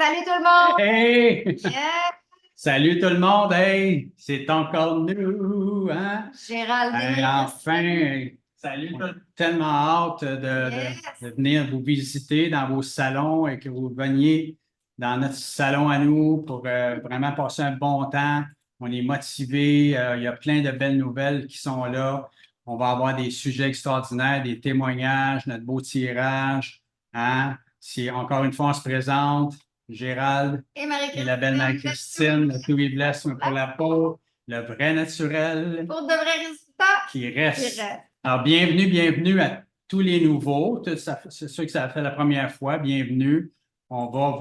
Salut tout le monde! Hey! Yeah! Salut tout le monde! Hey! C'est encore nous! Hein? Géraldine Hey, et enfin! Christine. Hey, salut! Tellement hâte Yes! de venir vous visiter dans vos salons et que vous veniez dans notre salon à nous pour vraiment passer un bon temps. On est motivés. Il y a plein de belles nouvelles qui sont là. On va avoir des sujets extraordinaires, des témoignages, notre beau tirage. Hein? Si encore une fois on se présente, Gérald Et et la belle Marie-Christine, Marie-Christine, le tout est blesse pour la peau, le vrai naturel pour de vrais résultats qui qui reste. restent. Alors, bienvenue à tous les nouveaux. C'est ceux que ça fait la première fois, bienvenue. On va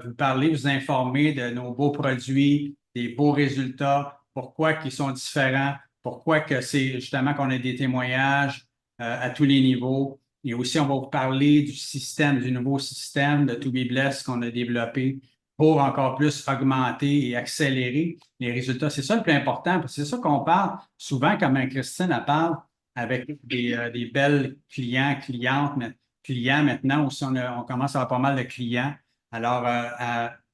vous parler, vous informer de nos beaux produits, des beaux résultats, pourquoi ils sont différents, pourquoi que c'est justement qu'on a des témoignages à tous les niveaux. Et aussi, on va vous parler du système, du nouveau système de To Be Blessed qu'on a développé pour encore plus augmenter et accélérer les résultats. C'est ça le plus important, parce que c'est ça qu'on parle souvent, comme Christine elle parle avec des belles clients maintenant, aussi on commence à avoir pas mal de clients. Alors,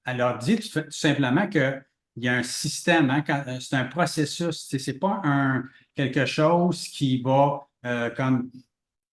elle leur dit tout simplement qu'il y a un système, hein, c'est un processus, c'est pas quelque chose qui va comme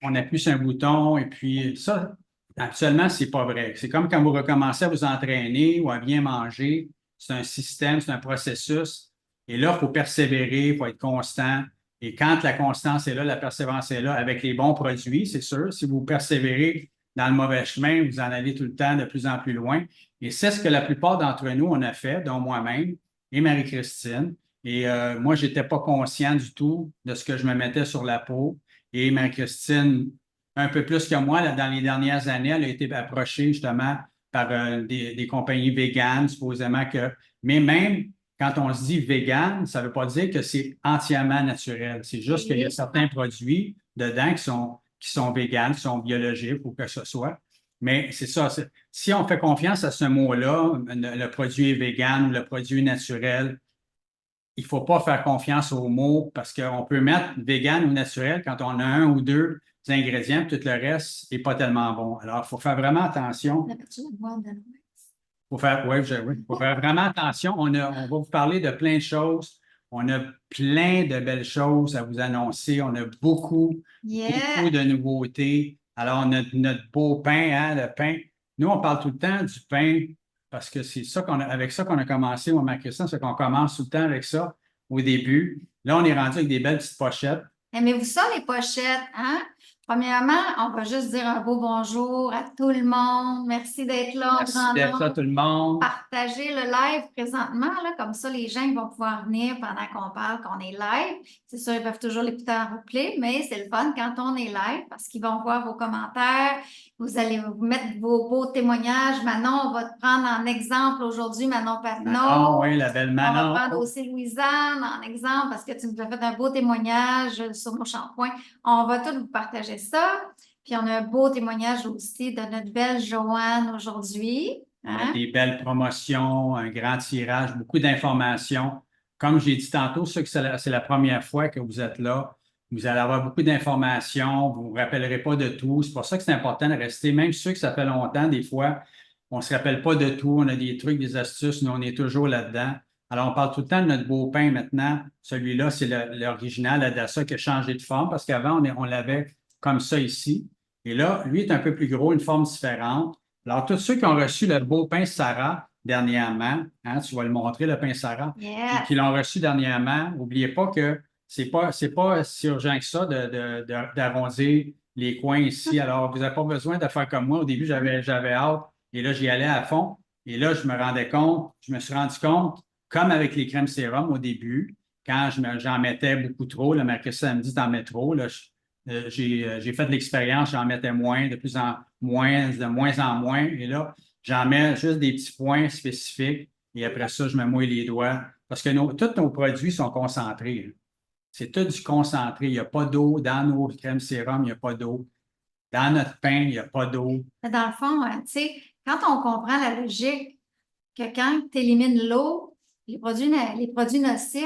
on appuie sur un bouton et puis ça, actuellement, c'est pas vrai. C'est comme quand vous recommencez à vous entraîner ou à bien manger. C'est un système, c'est un processus. Et là, il faut persévérer, il faut être constant. Et quand la constance est là, la persévérance est là, avec les bons produits, c'est sûr. Si vous persévérez dans le mauvais chemin, vous en allez tout le temps de plus en plus loin. Et c'est ce que la plupart d'entre nous, on a fait, dont moi-même et Marie-Christine. Et moi, je n'étais pas conscient du tout de ce que je me mettais sur la peau. Et Marie-Christine, un peu plus que moi, là, dans les dernières années, elle a été approchée justement par des compagnies véganes, supposément que. Mais même quand on se dit vegan, ça ne veut pas dire que c'est entièrement naturel. C'est juste qu'il y a certains produits dedans qui sont véganes, qui sont biologiques ou que ce soit. Mais c'est ça. Si on fait confiance à ce mot-là, le produit est vegan ou le produit est naturel, il ne faut pas faire confiance aux mots parce qu'on peut mettre vegan ou naturel quand on a un ou deux ingrédients, tout le reste n'est pas tellement bon. Alors, il faut faire vraiment attention. Faut faire vraiment attention. On va vous parler de plein de choses. On a plein de belles choses à vous annoncer. On a beaucoup Yeah! de nouveautés. Alors, notre beau pain, hein, le pain. Nous, on parle tout le temps du pain parce que c'est ça avec ça qu'on a commencé, moi, ma Christian, c'est qu'on commence tout le temps avec ça au début. Là, on est rendu avec des belles petites pochettes. Aimez-vous ça, les pochettes, hein? Premièrement, on va juste dire un beau bonjour à tout le monde. Merci d'être là en Merci grand d'être là, nombre. tout le monde. Partagez le live présentement, là, comme ça, les gens vont pouvoir venir pendant qu'on parle, qu'on est live. C'est sûr, ils peuvent toujours l'écouter en replay, mais c'est le fun quand on est live parce qu'ils vont voir vos commentaires. Vous allez vous mettre vos beaux témoignages. Manon, on va te prendre en exemple aujourd'hui, Manon Manon, Patnaud. oui, la belle On va Manon. prendre aussi Louisanne en exemple parce que tu nous as fait un beau témoignage sur mon shampoing. On va tous vous partager ça. Puis on a un beau témoignage aussi de notre belle Joanne aujourd'hui. Ouais, Hein? des belles promotions, un grand tirage, beaucoup d'informations. Comme j'ai dit tantôt, ceux que c'est la première fois que vous êtes là, vous allez avoir beaucoup d'informations, vous ne vous rappellerez pas de tout. C'est pour ça que c'est important de rester, même ceux que ça fait longtemps, des fois, on ne se rappelle pas de tout, on a des trucs, des astuces, nous, on est toujours là-dedans. Alors, on parle tout le temps de notre beau pain maintenant. Celui-là, c'est l'original Adassa qui a changé de forme parce qu'avant, on l'avait comme ça ici. Et là, lui est un peu plus gros, une forme différente. Alors, tous ceux qui ont reçu le beau pain Sarah dernièrement, hein, tu vas le montrer, le pain Sarah, Yes. qui l'ont reçu dernièrement, n'oubliez pas que c'est pas si urgent que ça d'arrondir les coins ici. Alors, vous n'avez pas besoin de faire comme moi. Au début, j'avais hâte et là, j'y allais à fond. Et là, je me suis rendu compte, comme avec les crèmes sérum au début, quand j'en mettais beaucoup trop, le mercredi, me dit t'en mets trop, là, j'ai fait de l'expérience, j'en mettais moins, de moins en moins. Et là, j'en mets juste des petits points spécifiques. Et après ça, je me mouille les doigts. Parce que tous nos produits sont concentrés, hein. C'est tout du concentré. Il n'y a pas d'eau. Dans nos crèmes sérum, il n'y a pas d'eau. Dans notre pain, il n'y a pas d'eau. Dans le fond, tu sais, quand on comprend la logique que quand tu élimines l'eau, les produits nocifs,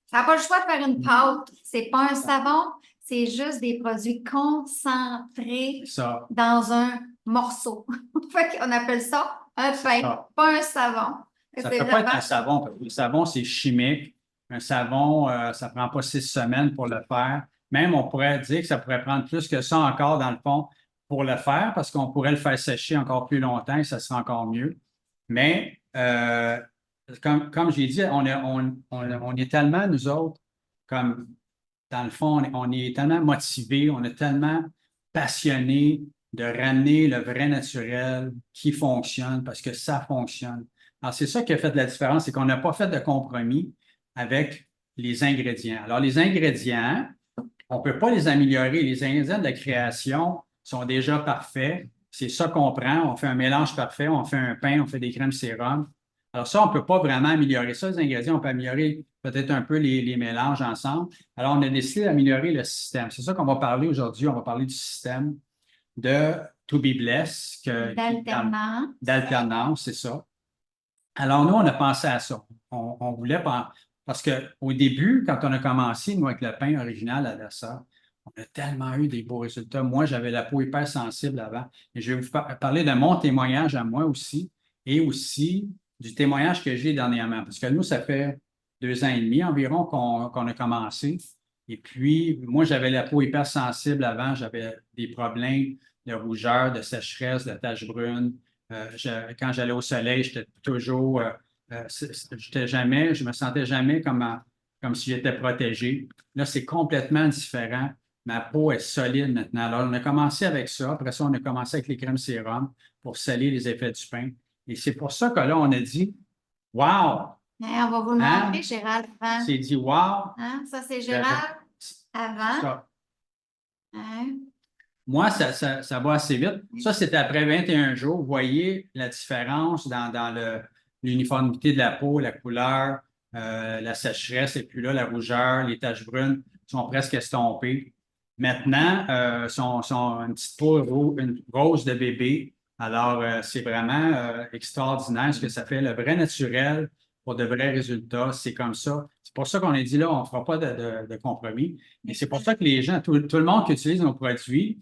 ça n'a pas le choix de faire une pâte. C'est pas un savon, c'est juste des produits concentrés Ça, dans un morceau. Fait qu'on appelle ça Un pain, ça. pas un savon. Ça C'est ne peut pas être vraiment. un savon, parce que le savon, c'est chimique. Un savon, ça ne prend pas 6 semaines pour le faire. Même, on pourrait dire que ça pourrait prendre plus que ça encore, dans le fond, pour le faire, parce qu'on pourrait le faire sécher encore plus longtemps et ça serait encore mieux. Mais, comme j'ai dit, on est tellement, nous autres, comme dans le fond, on est tellement motivés, on est tellement passionnés de ramener le vrai naturel qui fonctionne parce que ça fonctionne. Alors, c'est ça qui a fait la différence, c'est qu'on n'a pas fait de compromis avec les ingrédients. Alors, les ingrédients, on ne peut pas les améliorer. Les ingrédients de la création sont déjà parfaits. C'est ça qu'on prend. On fait un mélange parfait, on fait un pain, on fait des crèmes sérum. Alors, ça, on ne peut pas vraiment améliorer ça. Les ingrédients, on peut améliorer peut-être un peu les mélanges ensemble. Alors, on a décidé d'améliorer le système. C'est ça qu'on va parler aujourd'hui. On va parler du système de To Be Blessed, D'alternance. d'alternance, c'est ça. Alors, nous, on a pensé à ça. On voulait, parce qu'au début, quand on a commencé, nous, avec le pain original à la sœur, on a tellement eu des beaux résultats. Moi, j'avais la peau hyper sensible avant. Et je vais vous parler de mon témoignage à moi aussi et aussi du témoignage que j'ai dernièrement. Parce que nous, ça fait 2 ans et demi environ qu'on a commencé. Et puis, moi, j'avais la peau hyper sensible avant. J'avais des problèmes de rougeur, de sécheresse, de taches brunes. Quand j'allais au soleil, j'étais toujours, je me sentais jamais comme si j'étais protégé. Là, c'est complètement différent. Ma peau est solide maintenant. Alors, on a commencé avec ça. Après ça, on a commencé avec les crèmes sérum pour salir les effets du pain. Et c'est pour ça que là, on a dit, wow! Hein, on va vous le Hein? montrer, Gérald, avant. C'est dit, wow! Hein? Ça, c'est J'avais Gérald avant. ça. Hein? Moi, ça va assez vite. Ça, c'était après 21 jours. Vous voyez la différence dans l'uniformité de la peau, la couleur, la sécheresse, et puis là, la rougeur, les taches brunes sont presque estompées. Maintenant, sont une petite peau une rose de bébé. Alors, c'est vraiment extraordinaire ce que ça fait. Le vrai naturel pour de vrais résultats, c'est comme ça. C'est pour ça qu'on a dit là, on ne fera pas de compromis. Et c'est pour ça que les gens, tout le monde qui utilise nos produits,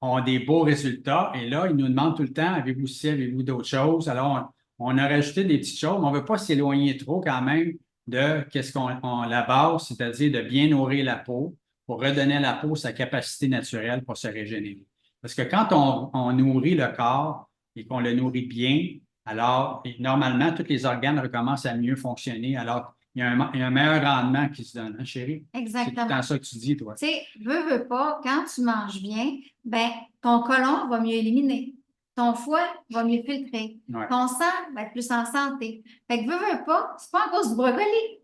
ont des beaux résultats. Et là, ils nous demandent tout le temps, avez-vous ci, avez-vous d'autres choses? Alors, on a rajouté des petites choses, mais on ne veut pas s'éloigner trop quand même de qu'est-ce la base, c'est-à-dire de bien nourrir la peau pour redonner à la peau sa capacité naturelle pour se régénérer. Parce que quand on nourrit le corps et qu'on le nourrit bien, alors normalement, tous les organes recommencent à mieux fonctionner. Alors, il y a un meilleur rendement qui se donne, hein, chérie? C'est tout le Exactement. temps ça que tu dis, toi. Tu sais, veux pas, quand tu manges bien, ben, ton côlon va mieux éliminer. Ton foie va mieux filtrer. Ouais. Ton sang va être plus en santé. Fait que veux pas, c'est pas à cause du brocoli.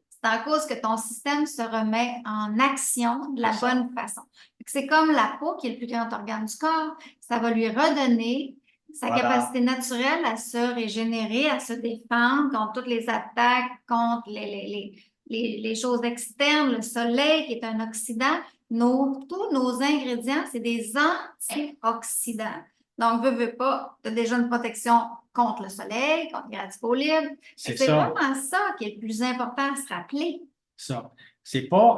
C'est à cause que ton système se remet en action de la bonne façon. Fait que c'est comme la peau qui est le plus grand organe du corps. Ça va lui redonner sa Voilà. capacité naturelle à se régénérer, à se défendre contre toutes les attaques, contre les choses externes, le soleil qui est un oxydant. Tous nos ingrédients, c'est des antioxydants. Donc, veux pas, tu as déjà une protection contre le soleil, contre les radicaux libres. C'est C'est ça. vraiment ça qui est le plus important à se rappeler. Ça. C'est pas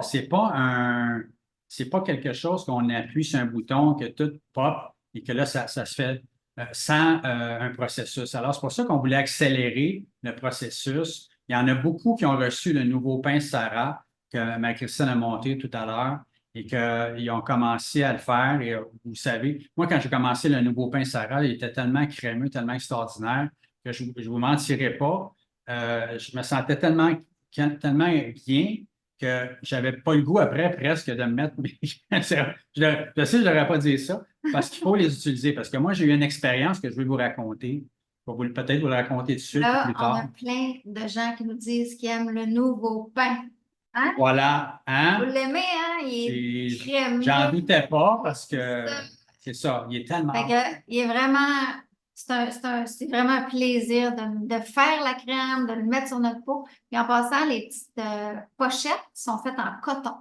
quelque chose qu'on appuie sur un bouton, que tout pop et que là, ça se fait sans un processus. Alors, c'est pour ça qu'on voulait accélérer le processus. Il y en a beaucoup qui ont reçu le nouveau pain Sarah que Marie-Christine a monté tout à l'heure et qu'ils ont commencé à le faire. Et vous savez, moi, quand j'ai commencé le nouveau pain Sarah, il était tellement crémeux, tellement extraordinaire que je ne vous mentirais pas. Je me sentais tellement bien que j'avais pas le goût après presque de me mettre. Je sais que je n'aurais pas dit ça parce qu'il faut les utiliser. Parce que moi, j'ai eu une expérience que je vais vous raconter. Je vais peut-être vous la raconter tout de suite Là, plus on a tard. plein de gens qui nous disent qu'ils aiment le nouveau pain. Hein? Voilà, Vous hein? l'aimez, hein? Il est J'en crémeux. doutais pas parce que c'est ça, il est Fait tellement. que, il est vraiment, c'est vraiment un plaisir de faire la crème, de le mettre sur notre peau. Et en passant, les petites pochettes sont faites en coton.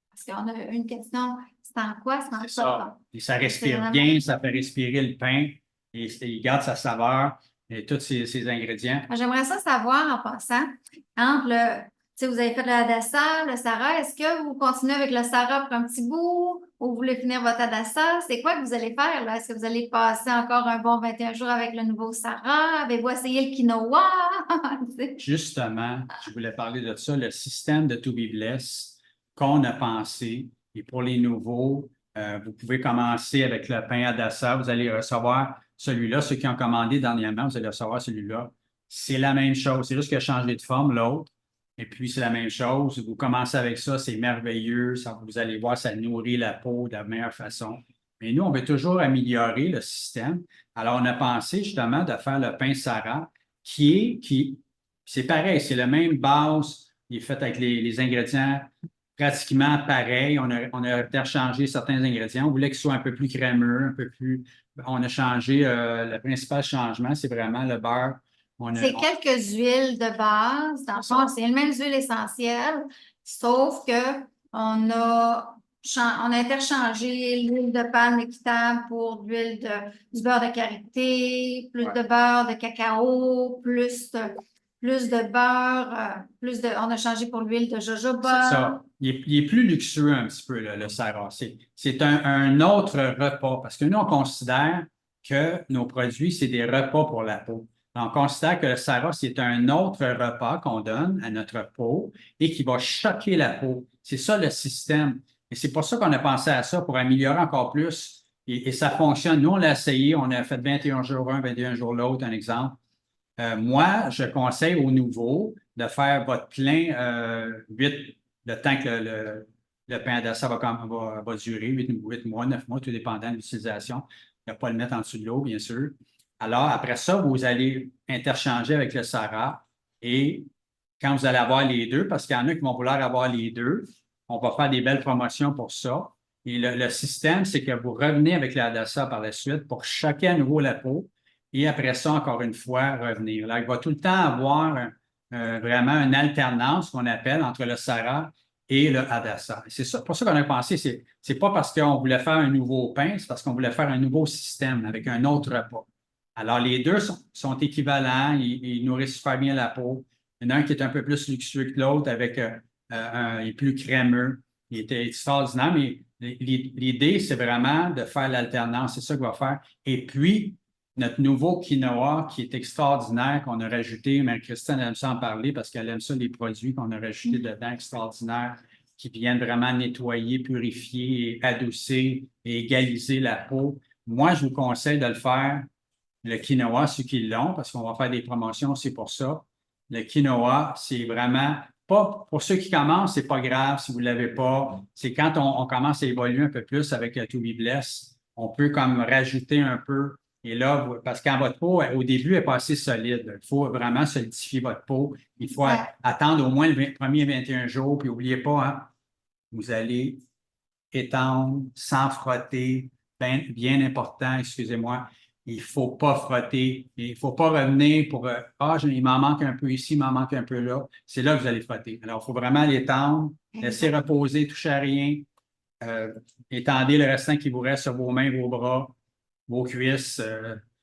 Parce qu'on a une question, c'est en quoi? C'est en C'est coton. ça. Et ça C'est respire vraiment- bien, ça fait respirer le pain et il garde sa saveur et tous ces ingrédients. J'aimerais ça savoir en passant, entre le, tu sais, vous avez fait le dessert, le Sarah, est-ce que vous continuez avec le Sarah pour un petit bout ou vous voulez finir votre Hadassa? C'est quoi que vous allez faire là? Est-ce que vous allez passer encore un bon 21 jours avec le nouveau Sarah? Avez-vous essayé le quinoa? Justement, je voulais parler de ça, le système de To Be Blessed qu'on a pensé. Et pour les nouveaux, vous pouvez commencer avec le pain Hadassa. Vous allez recevoir celui-là. Ceux qui ont commandé dernièrement, vous allez recevoir celui-là. C'est la même chose. C'est juste qu'il a changé de forme, l'autre. Et puis, c'est la même chose. Vous commencez avec ça, c'est merveilleux. Vous allez voir, ça nourrit la peau de la meilleure façon. Mais nous, on veut toujours améliorer le système. Alors, on a pensé justement de faire le pain Sarah, c'est pareil, c'est la même base. Il est fait avec les ingrédients pratiquement pareils. On a interchangé certains ingrédients. On voulait qu'il soit un peu plus crémeux, un peu plus. On a changé, le principal changement, c'est vraiment le beurre. C'est quelques huiles de base. Dans le fond, c'est les mêmes huiles essentielles, sauf que on a interchangé l'huile de palme équitable pour du beurre de karité, plus de beurre de cacao, plus de beurre, on a changé pour l'huile de jojoba. C'est ça. Il est plus luxueux un petit peu, le Sarah. C'est un autre repas parce que nous, on considère que nos produits, c'est des repas pour la peau. On considère que le Sarah, c'est un autre repas qu'on donne à notre peau et qui va choquer la peau. C'est ça le système. Et c'est pour ça qu'on a pensé à ça, pour améliorer encore plus. Et ça fonctionne. Nous, on l'a essayé. On a fait 21 jours un, 21 jours l'autre, un exemple. Moi, je conseille aux nouveaux de faire votre plein 8, le temps que le pain d'assa va durer, 8 mois, 9 mois, tout dépendant de l'utilisation. Il ne faut pas le mettre en dessous de l'eau, bien sûr. Alors, après ça, vous allez interchanger avec le Sarah et quand vous allez avoir les deux, parce qu'il y en a qui vont vouloir avoir les deux, on va faire des belles promotions pour ça. Et le système, c'est que vous revenez avec la Hadassa par la suite pour choquer à nouveau la peau et après ça, encore une fois, revenir. Là, il va tout le temps avoir vraiment une alternance qu'on appelle entre le Sarah et le Hadassa. C'est ça, pour ça qu'on a pensé, c'est pas parce qu'on voulait faire un nouveau pain, c'est parce qu'on voulait faire un nouveau système avec un autre repas. Alors, les deux sont équivalents, ils nourrissent super bien la peau. Il y en a un qui est un peu plus luxueux que l'autre, il est plus crémeux. Il était extraordinaire, mais l'idée, c'est vraiment de faire l'alternance. C'est ça qu'on va faire. Et puis, notre nouveau quinoa qui est extraordinaire, qu'on a rajouté, mais Christine aime ça en parler parce qu'elle aime ça, les produits qu'on a rajoutés dedans, extraordinaires, qui viennent vraiment nettoyer, purifier, et adoucir et égaliser la peau. Moi, je vous conseille de le faire, le quinoa, ceux qui l'ont, parce qu'on va faire des promotions, c'est pour ça. Le quinoa, c'est vraiment pas, pour ceux qui commencent, c'est pas grave si vous ne l'avez pas. C'est quand on commence à évoluer un peu plus avec le To Be Blessed, on peut comme rajouter un peu. Et là, parce que quand votre peau, au début, n'est pas assez solide. Il faut vraiment solidifier votre peau. Il faut attendre au moins le premier 21 jours. Puis n'oubliez pas, hein, vous allez étendre sans frotter. Bien important, excusez-moi. Il ne faut pas frotter. Il ne faut pas revenir pour il m'en manque un peu ici, il m'en manque un peu là. C'est là que vous allez frotter. Alors, il faut vraiment l'étendre, laisser reposer, toucher à rien. Étendez le restant qui vous reste sur vos mains, vos bras, vos cuisses.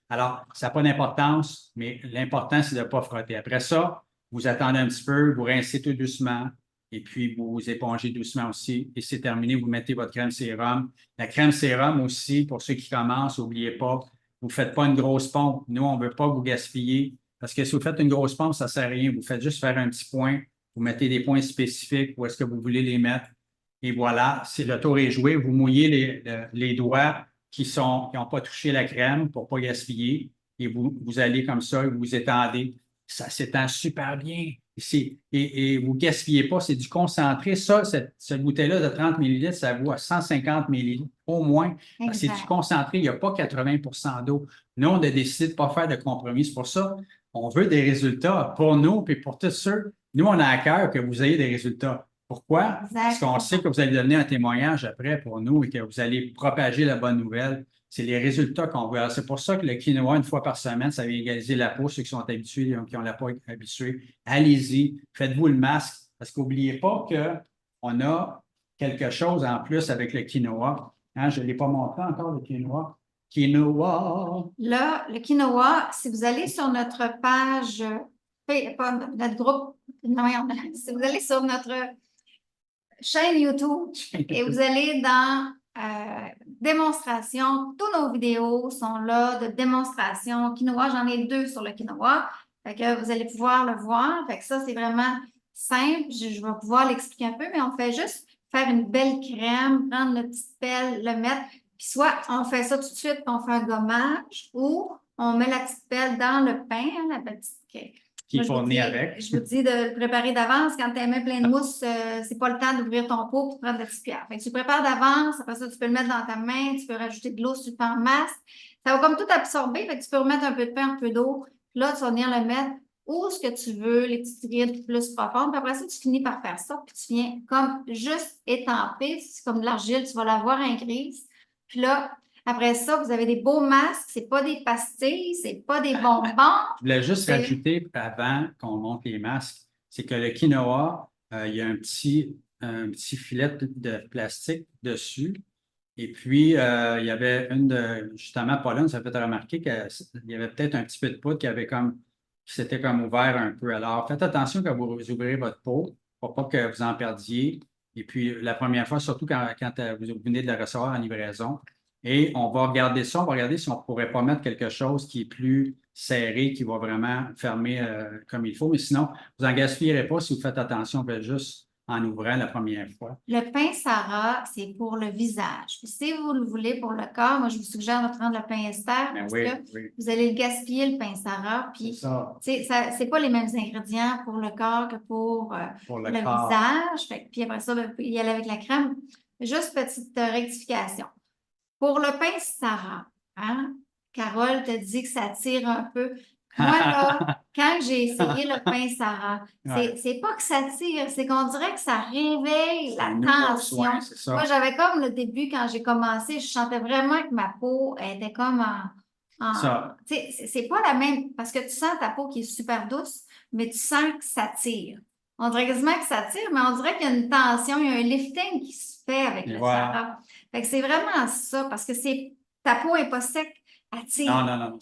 Alors, ça n'a pas d'importance, mais l'important, c'est de ne pas frotter. Après ça, vous attendez un petit peu, vous rincez tout doucement, et puis vous épongez doucement aussi, et c'est terminé, vous mettez votre crème sérum. La crème sérum aussi, pour ceux qui commencent, n'oubliez pas, vous ne faites pas une grosse pompe. Nous, on ne veut pas vous gaspiller, parce que si vous faites une grosse pompe, ça ne sert à rien. Vous faites juste faire un petit point, vous mettez des points spécifiques, où est-ce que vous voulez les mettre, et voilà, si le tour est joué, vous mouillez les doigts qui n'ont pas touché la crème pour ne pas gaspiller. Et vous allez comme ça, vous étendez. Ça s'étend super bien. Et vous ne gaspillez pas, c'est du concentré. Ça, cette bouteille-là de 30 ml, ça vaut à 150 ml au moins. C'est du concentré, il n'y a pas 80 d'eau. Nous, on a décidé de ne pas faire de compromis. C'est pour ça on veut des résultats pour nous et pour tous ceux. Nous, on a à cœur que vous ayez des résultats. Pourquoi? Parce qu'on sait que vous allez donner un témoignage après pour nous et que vous allez propager la bonne nouvelle. C'est les résultats qu'on veut. Alors, c'est pour ça que le quinoa, une fois par semaine, ça vient égaliser la peau. Ceux qui sont habitués, qui ont la peau habituée, allez-y, faites-vous le masque. Parce qu'oubliez pas qu'on a quelque chose en plus avec le quinoa. Hein, je ne l'ai pas montré encore, le quinoa. Quinoa. Là, le quinoa, si vous allez sur notre page, pas notre groupe, non, si vous allez sur notre chaîne YouTube et vous allez dans démonstration. Tous nos vidéos sont là de démonstration quinoa. J'en ai 2 sur le quinoa. Fait que vous allez pouvoir le voir. Fait que ça, c'est vraiment simple. Je vais pouvoir l'expliquer un peu, mais on fait juste faire une belle crème, prendre le petit pelle, le mettre. Puis soit on fait ça tout de suite, puis on fait un gommage, ou on met la petite pelle dans le pain, hein, la petite Qui moi, est fourni avec. je vous dis de le préparer d'avance. Quand tu mets plein de mousse, c'est pas le temps d'ouvrir ton pot pour prendre la petite cuillère. Fait que tu le prépares d'avance. Après ça, tu peux le mettre dans ta main. Tu peux rajouter de l'eau sur le pain en masse. Ça va comme tout absorber. Fait que tu peux remettre un peu de pain, un peu d'eau. Là, tu vas venir le mettre où ce que tu veux, les petites rides plus profondes. Puis après ça, tu finis par faire ça. Puis tu viens comme juste étamper. C'est comme de l'argile. Tu vas l'avoir en grise. Puis là, après ça, vous avez des beaux masques. C'est pas des pastilles. C'est pas des bonbons. Je voulais juste rajouter avant qu'on monte les masques, c'est que le quinoa, il y a un petit filet de plastique dessus. Et puis, il y avait justement, Pauline, ça fait remarquer qu'il y avait peut-être un petit peu de poudre qui s'était comme ouvert un peu. Alors, faites attention quand vous ouvrez votre pot pour pas que vous en perdiez. Et puis, la première fois, surtout quand vous venez de la recevoir en livraison. Et on va regarder ça, on va regarder si on ne pourrait pas mettre quelque chose qui est plus serré, qui va vraiment fermer comme il faut. Mais sinon, vous n'en gaspillerez pas si vous faites attention, faites juste en ouvrant la première fois. Le pain Sarah, c'est pour le visage. Puis si vous le voulez pour le corps, moi, je vous suggère de prendre le pain Esther Ben parce oui, que oui. vous allez le gaspiller, le pain Sarah. C'est Puis, ça, c'est pas les mêmes ingrédients pour le corps que pour pour le le corps. visage. Fait que, puis après ça, ben, vous pouvez y aller avec la crème. Juste petite rectification. Pour le pain Sarah, hein, Carole te dit que ça tire un peu. Moi, là, quand j'ai essayé le pain Sarah, Ouais. c'est pas que ça tire, c'est qu'on dirait que ça réveille C'est un la nouveau soin, tension. c'est ça. Moi, j'avais comme le début, quand j'ai commencé, je sentais vraiment que ma peau était comme Ça. tu sais, c'est pas la même, parce que tu sens ta peau qui est super douce, mais tu sens que ça tire. On dirait quasiment que ça tire, mais on dirait qu'il y a une tension, il y a un lifting qui se fait avec Et le voilà. Sarah. Fait que c'est vraiment ça, parce que ta peau n'est pas sec, elle tire. Non, non, non.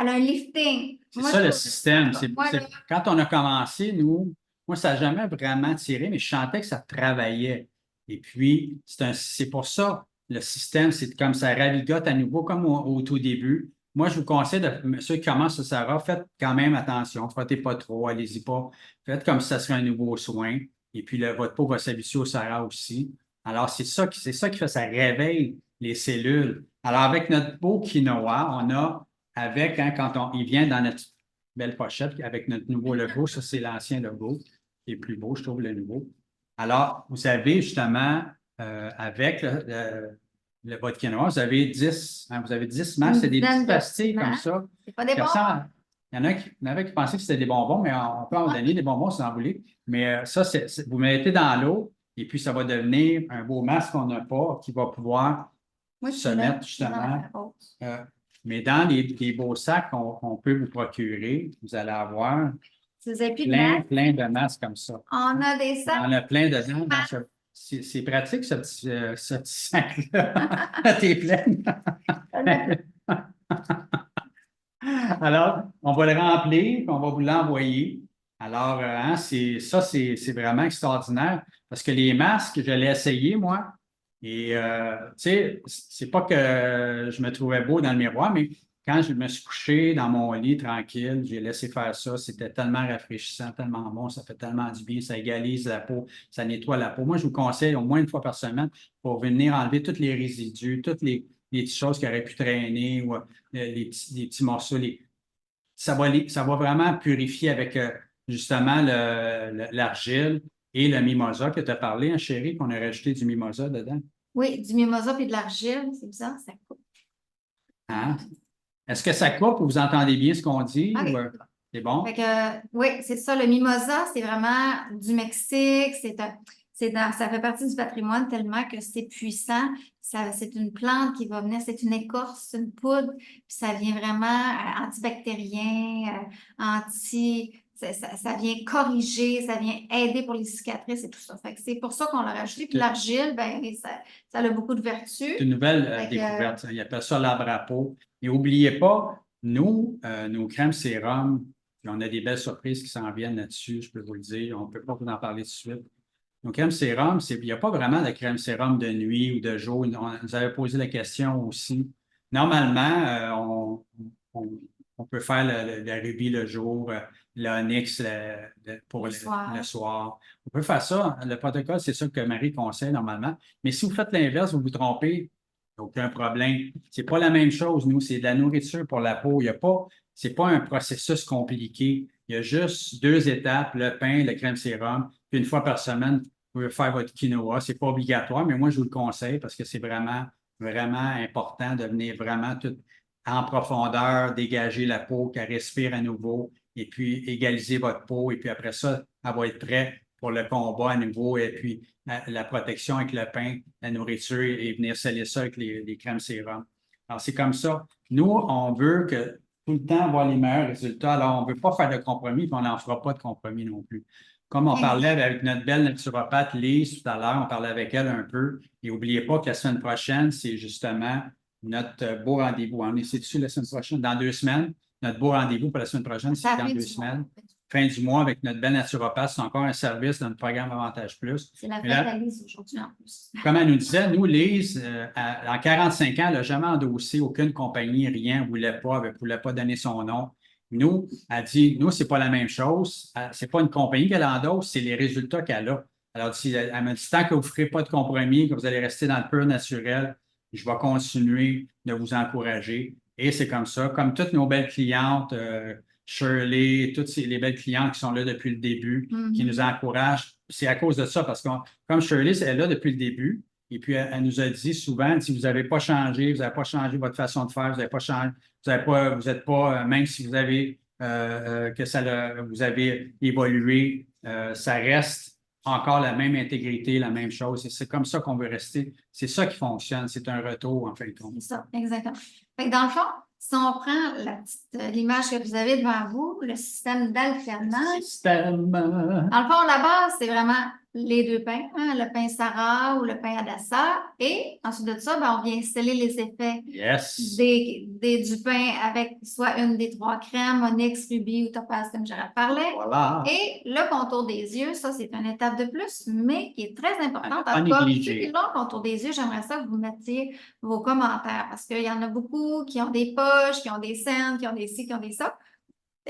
Elle a un lifting. C'est Moi, ça je le trouve système. ça. Moi, là, Quand on a commencé, moi, ça n'a jamais vraiment tiré, mais je sentais que ça travaillait. Et puis, c'est pour ça, le système, c'est comme ça ravigote à nouveau, comme au tout début. Moi, je vous conseille, ceux qui commencent, ça va, faites quand même attention. Frottez pas trop, allez-y pas. Faites comme si ça serait un nouveau soin. Et puis, votre peau va s'habituer au Sarah aussi. Alors, c'est ça qui fait, ça réveille les cellules. Alors, avec notre beau quinoa, on a avec, hein, il vient dans notre belle pochette avec notre nouveau logo. Ça, c'est l'ancien logo qui est plus beau, je trouve, le nouveau. Alors, vous avez justement, avec votre quinoa, vous avez 10, hein, vous avez 10 masses, c'est des petites pastilles comme ça. C'est pas des Qui bonbons. ressemblent il y en avait qui pensaient que c'était des bonbons, mais on peut en donner des bonbons si vous en voulez. Mais ça, vous mettez dans l'eau et puis ça va devenir un beau masque qu'on n'a pas, qui va pouvoir se mettre justement. Mais dans les beaux sacs qu'on peut vous procurer, vous allez avoir Si vous avez plus de plein, masque, plein de masques comme ça. on a des sacs. On a plein dedans. C'est pratique, ce petit sac-là. T'es pleine. Alors, on va le remplir, puis on va vous l'envoyer. Alors, hein, c'est vraiment extraordinaire parce que les masques, je l'ai essayé, moi. Et, tu sais, c'est pas que je me trouvais beau dans le miroir, mais quand je me suis couché dans mon lit tranquille, j'ai laissé faire ça. C'était tellement rafraîchissant, tellement bon, ça fait tellement du bien, ça égalise la peau, ça nettoie la peau. Moi, je vous conseille au moins une fois par semaine pour venir enlever tous les résidus, toutes les petites choses qui auraient pu traîner ou les petits morceaux. Ça va vraiment purifier avec justement l'argile et le mimosa que tu as parlé, hein, chérie, qu'on a rajouté du mimosa dedans. Oui, du mimosa et de l'argile, c'est bizarre, ça coupe. Hein? Est-ce que ça coupe ou vous entendez bien ce qu'on dit? Okay. C'est bon? Fait que, oui, c'est ça. Le mimosa, c'est vraiment du Mexique. Ça fait partie du patrimoine tellement que c'est puissant. C'est une plante qui va venir, c'est une écorce, une poudre, puis ça vient vraiment antibactérien, ça vient corriger, ça vient aider pour les cicatrices et tout ça. Fait que c'est pour ça qu'on l'a rajouté. Puis l'argile, ben, ça a beaucoup de vertus. C'est une nouvelle découverte. Ils appellent ça l'arbre à peau. Et n'oubliez pas, nous, nos crèmes sérum, puis on a des belles surprises qui s'en viennent là-dessus, je peux vous le dire. On ne peut pas vous en parler tout de suite. nos crèmes sérum, il n'y a pas vraiment de crème sérum de nuit ou de jour. On nous avait posé la question aussi. Normalement, on, on peut faire le rubis le jour, l'onyx pour Le soir. le soir. On peut faire ça. Le protocole, c'est ça que Marie conseille normalement. Mais si vous faites l'inverse, vous vous trompez, aucun problème. C'est pas la même chose, nous. C'est de la nourriture pour la peau. Il y a pas, c'est pas un processus compliqué. Il y a juste 2 étapes, le pain, le crème sérum. Puis une fois par semaine, vous pouvez faire votre quinoa. C'est pas obligatoire, mais moi, je vous le conseille parce que c'est vraiment, vraiment important de venir vraiment tout en profondeur, dégager la peau, qu'elle respire à nouveau, et puis égaliser votre peau. Et puis après ça, elle va être prête pour le combat à nouveau. Et puis la protection avec le pain, la nourriture et venir sceller ça avec les crèmes sérum. Alors, c'est comme ça. Nous, on veut que tout le temps avoir les meilleurs résultats. Alors, on ne veut pas faire de compromis, puis on n'en fera pas de compromis non plus. Comme on parlait avec notre belle naturopathe Lise tout à l'heure, on parlait avec elle un peu. Et n'oubliez pas que la semaine prochaine, c'est justement notre beau rendez-vous. On est dessus la semaine prochaine, dans 2 semaines. Notre beau rendez-vous pour la semaine prochaine, c'est dans 2 semaines. Fin du mois avec notre belle naturopathe. C'est encore un service dans notre programme Avantage Plus. C'est la fête à Lise aujourd'hui en plus. Comme elle nous disait, nous, Lise, en 45 ans, elle n'a jamais endossé aucune compagnie, rien, ne voulait pas donner son nom. Nous, elle dit, nous, c'est pas la même chose. C'est pas une compagnie qu'elle endosse, c'est les résultats qu'elle a. Alors, elle m'a dit, tant que vous ne ferez pas de compromis, que vous allez rester dans le pur naturel, je vais continuer de vous encourager. Et c'est comme ça. Comme toutes nos belles clientes, Shirley, toutes les belles clientes qui sont là depuis le début, qui nous encouragent, c'est à cause de ça, parce que comme Shirley, elle est là depuis le début, et puis elle nous a dit souvent, si vous n'avez pas changé, vous n'avez pas changé votre façon de faire, vous n'avez pas changé, vous n'êtes pas, même si vous avez vous avez évolué, ça reste encore la même intégrité, la même chose. Et c'est comme ça qu'on veut rester. C'est ça qui fonctionne. C'est un retour, en fin de compte. C'est ça, exactement. Fait que dans le fond, si on prend l'image que vous avez devant vous, le système d'alternance. Système. Dans le fond, la base, c'est vraiment les 2 pains, hein, le pain Sarah ou le pain Adassa. Et ensuite de ça, on vient sceller les effets du pain avec soit une des 3 crèmes, Onyx, Ruby ou Topaz, comme Gérald parlait. Voilà. Et le contour des yeux, ça, c'est une étape de plus, mais qui est très importante. Pas En tout cas, négligé. le contour des yeux, j'aimerais ça que vous mettiez vos commentaires parce qu'il y en a beaucoup qui ont des poches, qui ont des scènes, qui ont des ci, qui ont des ça.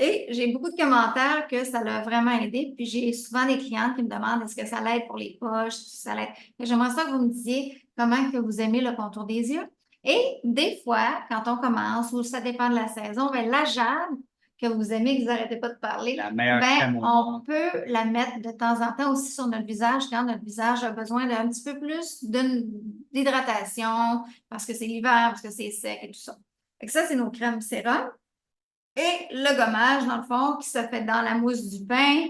Et j'ai beaucoup de commentaires que ça l'a vraiment aidé. Puis j'ai souvent des clientes qui me demandent est-ce que ça l'aide pour les poches, si ça l'aide. J'aimerais ça que vous me disiez comment que vous aimez le contour des yeux. Et des fois, quand on commence, ou ça dépend de la saison, la jade que vous aimez, que vous n'arrêtez pas de parler, La meilleure crème au monde. on peut la mettre de temps en temps aussi sur notre visage quand notre visage a besoin d'un petit peu plus d'hydratation parce que c'est l'hiver, parce que c'est sec et tout ça. Et ça, c'est nos crèmes sérum. Et le gommage, dans le fond, qui se fait dans la mousse du pain,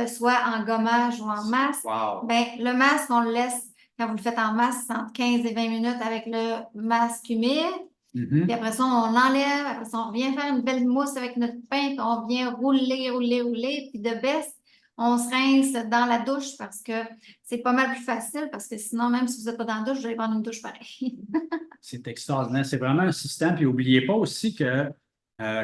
soit en gommage ou en masque. Wow. Le masque, on le laisse, quand vous le faites en masque, entre 15 et 20 minutes avec le masque humide. Puis après ça, on l'enlève. Après ça, on revient faire une belle mousse avec notre pain. Puis on vient rouler. Puis de baisse, on se rince dans la douche parce que c'est pas mal plus facile. Parce que sinon, même si vous n'êtes pas dans la douche, vous allez prendre une douche pareil. C'est extraordinaire. C'est vraiment un système. Puis n'oubliez pas aussi que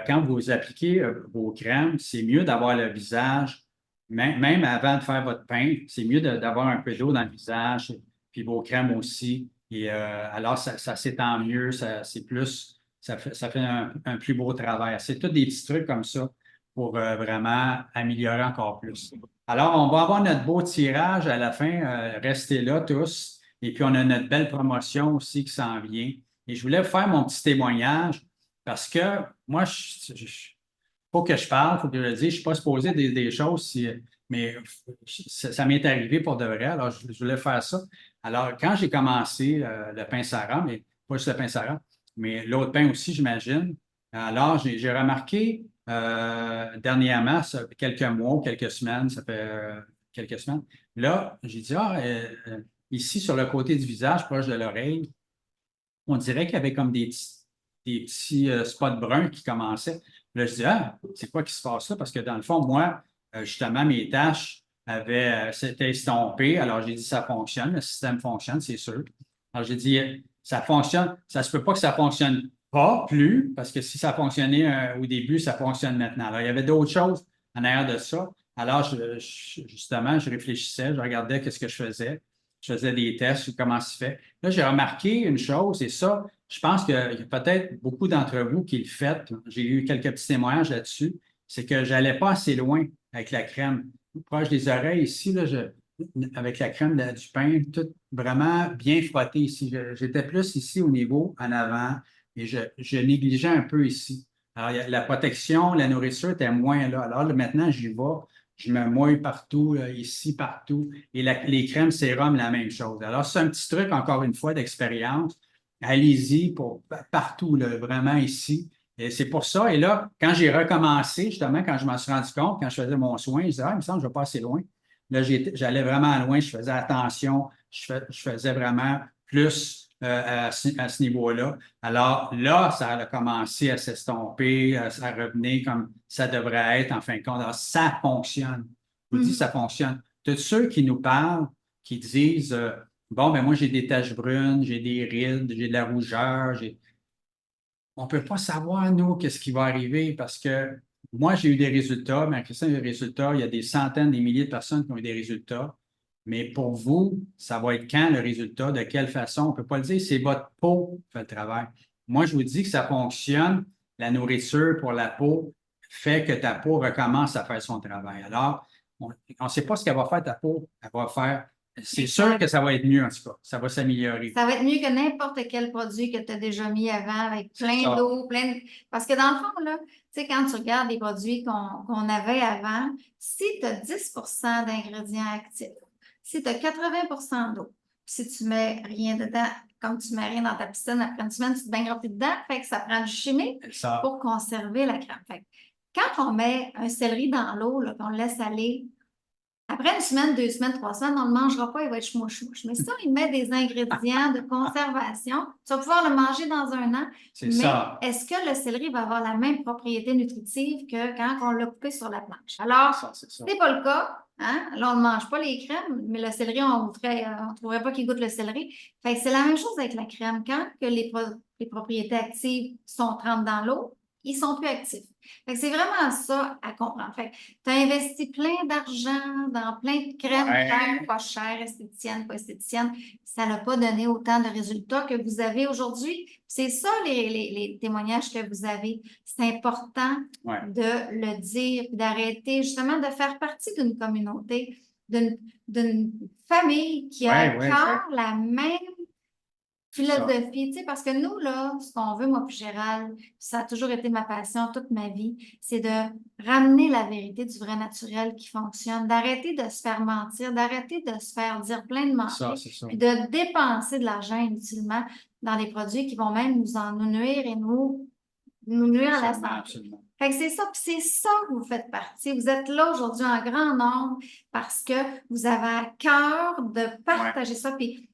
quand vous appliquez vos crèmes, c'est mieux d'avoir le visage, même avant de faire votre pain, c'est mieux d'avoir un peu d'eau dans le visage, puis vos crèmes aussi. Et alors, ça s'étend mieux, c'est plus, ça fait un plus beau travail. C'est tous des petits trucs comme ça pour vraiment améliorer encore plus. Alors, on va avoir notre beau tirage à la fin. Restez là tous. Et puis, on a notre belle promotion aussi qui s'en vient. Et je voulais vous faire mon petit témoignage. Parce que moi, faut que je parle, il faut que je le dise. Je ne suis pas supposé des choses, mais ça m'est arrivé pour de vrai. Alors, je voulais faire ça. Alors, quand j'ai commencé le pain Sarah, mais pas juste le pain Sarah, mais l'autre pain aussi, j'imagine. Alors, j'ai remarqué dernièrement, ça fait quelques mois, quelques semaines, ça fait quelques semaines. Là, j'ai dit, ici, sur le côté du visage, proche de l'oreille, on dirait qu'il y avait comme des petits spots bruns qui commençaient. Là, je dis, c'est quoi qui se passe là? Parce que dans le fond, moi, justement, mes tâches s'étaient estompées. Alors, j'ai dit, ça fonctionne, le système fonctionne, c'est sûr. Alors, j'ai dit, ça fonctionne, ça se peut pas que ça fonctionne pas plus, parce que si ça fonctionnait au début, ça fonctionne maintenant. Alors, il y avait d'autres choses en arrière de ça. Alors, justement, je réfléchissais, je regardais qu'est-ce que je faisais des tests, comment se fait. Là, j'ai remarqué une chose, et ça, je pense qu'il y a peut-être beaucoup d'entre vous qui le faites. J'ai eu quelques petits témoignages là-dessus. C'est que je n'allais pas assez loin avec la crème. Proche des oreilles, ici, là, avec la crème du pain, tout vraiment bien frotté ici. J'étais plus ici au niveau en avant et je négligeais un peu ici. Alors, la protection, la nourriture était moins là. Alors, là, maintenant, j'y vais. Je me mouille partout, là, ici, partout. Et les crèmes sérum, la même chose. Alors, c'est un petit truc, encore une fois, d'expérience. Allez-y pour partout, là, vraiment ici. Et c'est pour ça. Et là, quand j'ai recommencé, justement, quand je m'en suis rendu compte, quand je faisais mon soin, je disais, ah, il me semble que je vais pas assez loin. Là, j'allais vraiment loin, je faisais attention, je faisais vraiment plus à ce niveau-là. Alors là, ça a commencé à s'estomper, à revenir comme ça devrait être en fin de compte. Alors, ça fonctionne. Je vous dis, ça fonctionne. Tous ceux qui nous parlent, qui disent bon, ben moi, j'ai des taches brunes, j'ai des rides, j'ai de la rougeur, on ne peut pas savoir, nous, qu'est-ce qui va arriver parce que moi, j'ai eu des résultats, mais Christian a eu des résultats. Il y a des centaines, des milliers de personnes qui ont eu des résultats. Mais pour vous, ça va être quand le résultat, de quelle façon? On ne peut pas le dire, c'est votre peau qui fait le travail. Moi, je vous dis que ça fonctionne. La nourriture pour la peau fait que ta peau recommence à faire son travail. Alors, on ne sait pas ce qu'elle va faire, ta peau. Elle va faire. C'est sûr que ça va être mieux, en tout cas. Ça va s'améliorer. Ça va être mieux que n'importe quel produit que tu as déjà mis avant avec plein d'eau, Parce que dans le fond, là, tu sais, quand tu regardes les produits qu'on avait avant, si tu as 10 d'ingrédients actifs, si tu as 80 d'eau, si tu mets rien dedans, comme tu mets rien dans ta piscine, après une semaine, tu te baigneras plus dedans, fait que ça prend du chimique pour conserver la crème. Fait que quand on met un céleri dans l'eau, qu'on le laisse aller, après une semaine, 2 semaines, 3 semaines, on ne le mangera pas, il va être chmouche-chmouche. Mais si on y met des ingrédients de conservation, tu vas pouvoir le manger dans un an. Mais est-ce que le céleri va avoir la même propriété nutritive que quand on l'a coupé sur la planche? Alors, ce n'est pas le cas. Hein? Là, on ne mange pas les crèmes, mais le céleri, on ne trouverait pas qu'il goûte le céleri. Fait que c'est la même chose avec la crème. Quand que les propriétés actives sont trempées dans l'eau, ils ne sont plus actifs. C'est vraiment ça à comprendre. Tu as investi plein d'argent dans plein de crèmes chères, pas chères, esthéticiennes, pas esthéticiennes. Ça n'a pas donné autant de résultats que vous avez aujourd'hui. C'est ça les témoignages que vous avez. C'est important de le dire, d'arrêter justement de faire partie d'une communauté, d'une famille qui a la même philosophie, tu sais, parce que nous, là, ce qu'on veut, moi puis Gérald, ça a toujours été ma passion toute ma vie, c'est de ramener la vérité du vrai naturel qui fonctionne, d'arrêter de se faire mentir, d'arrêter de se faire dire plein de mensonges, puis de dépenser de l'argent inutilement dans des produits qui vont même nous nuire et nous nuire à la santé. Fait que c'est ça, puis c'est ça que vous faites partie. Vous êtes là aujourd'hui en grand nombre parce que vous avez à cœur de partager ça, puis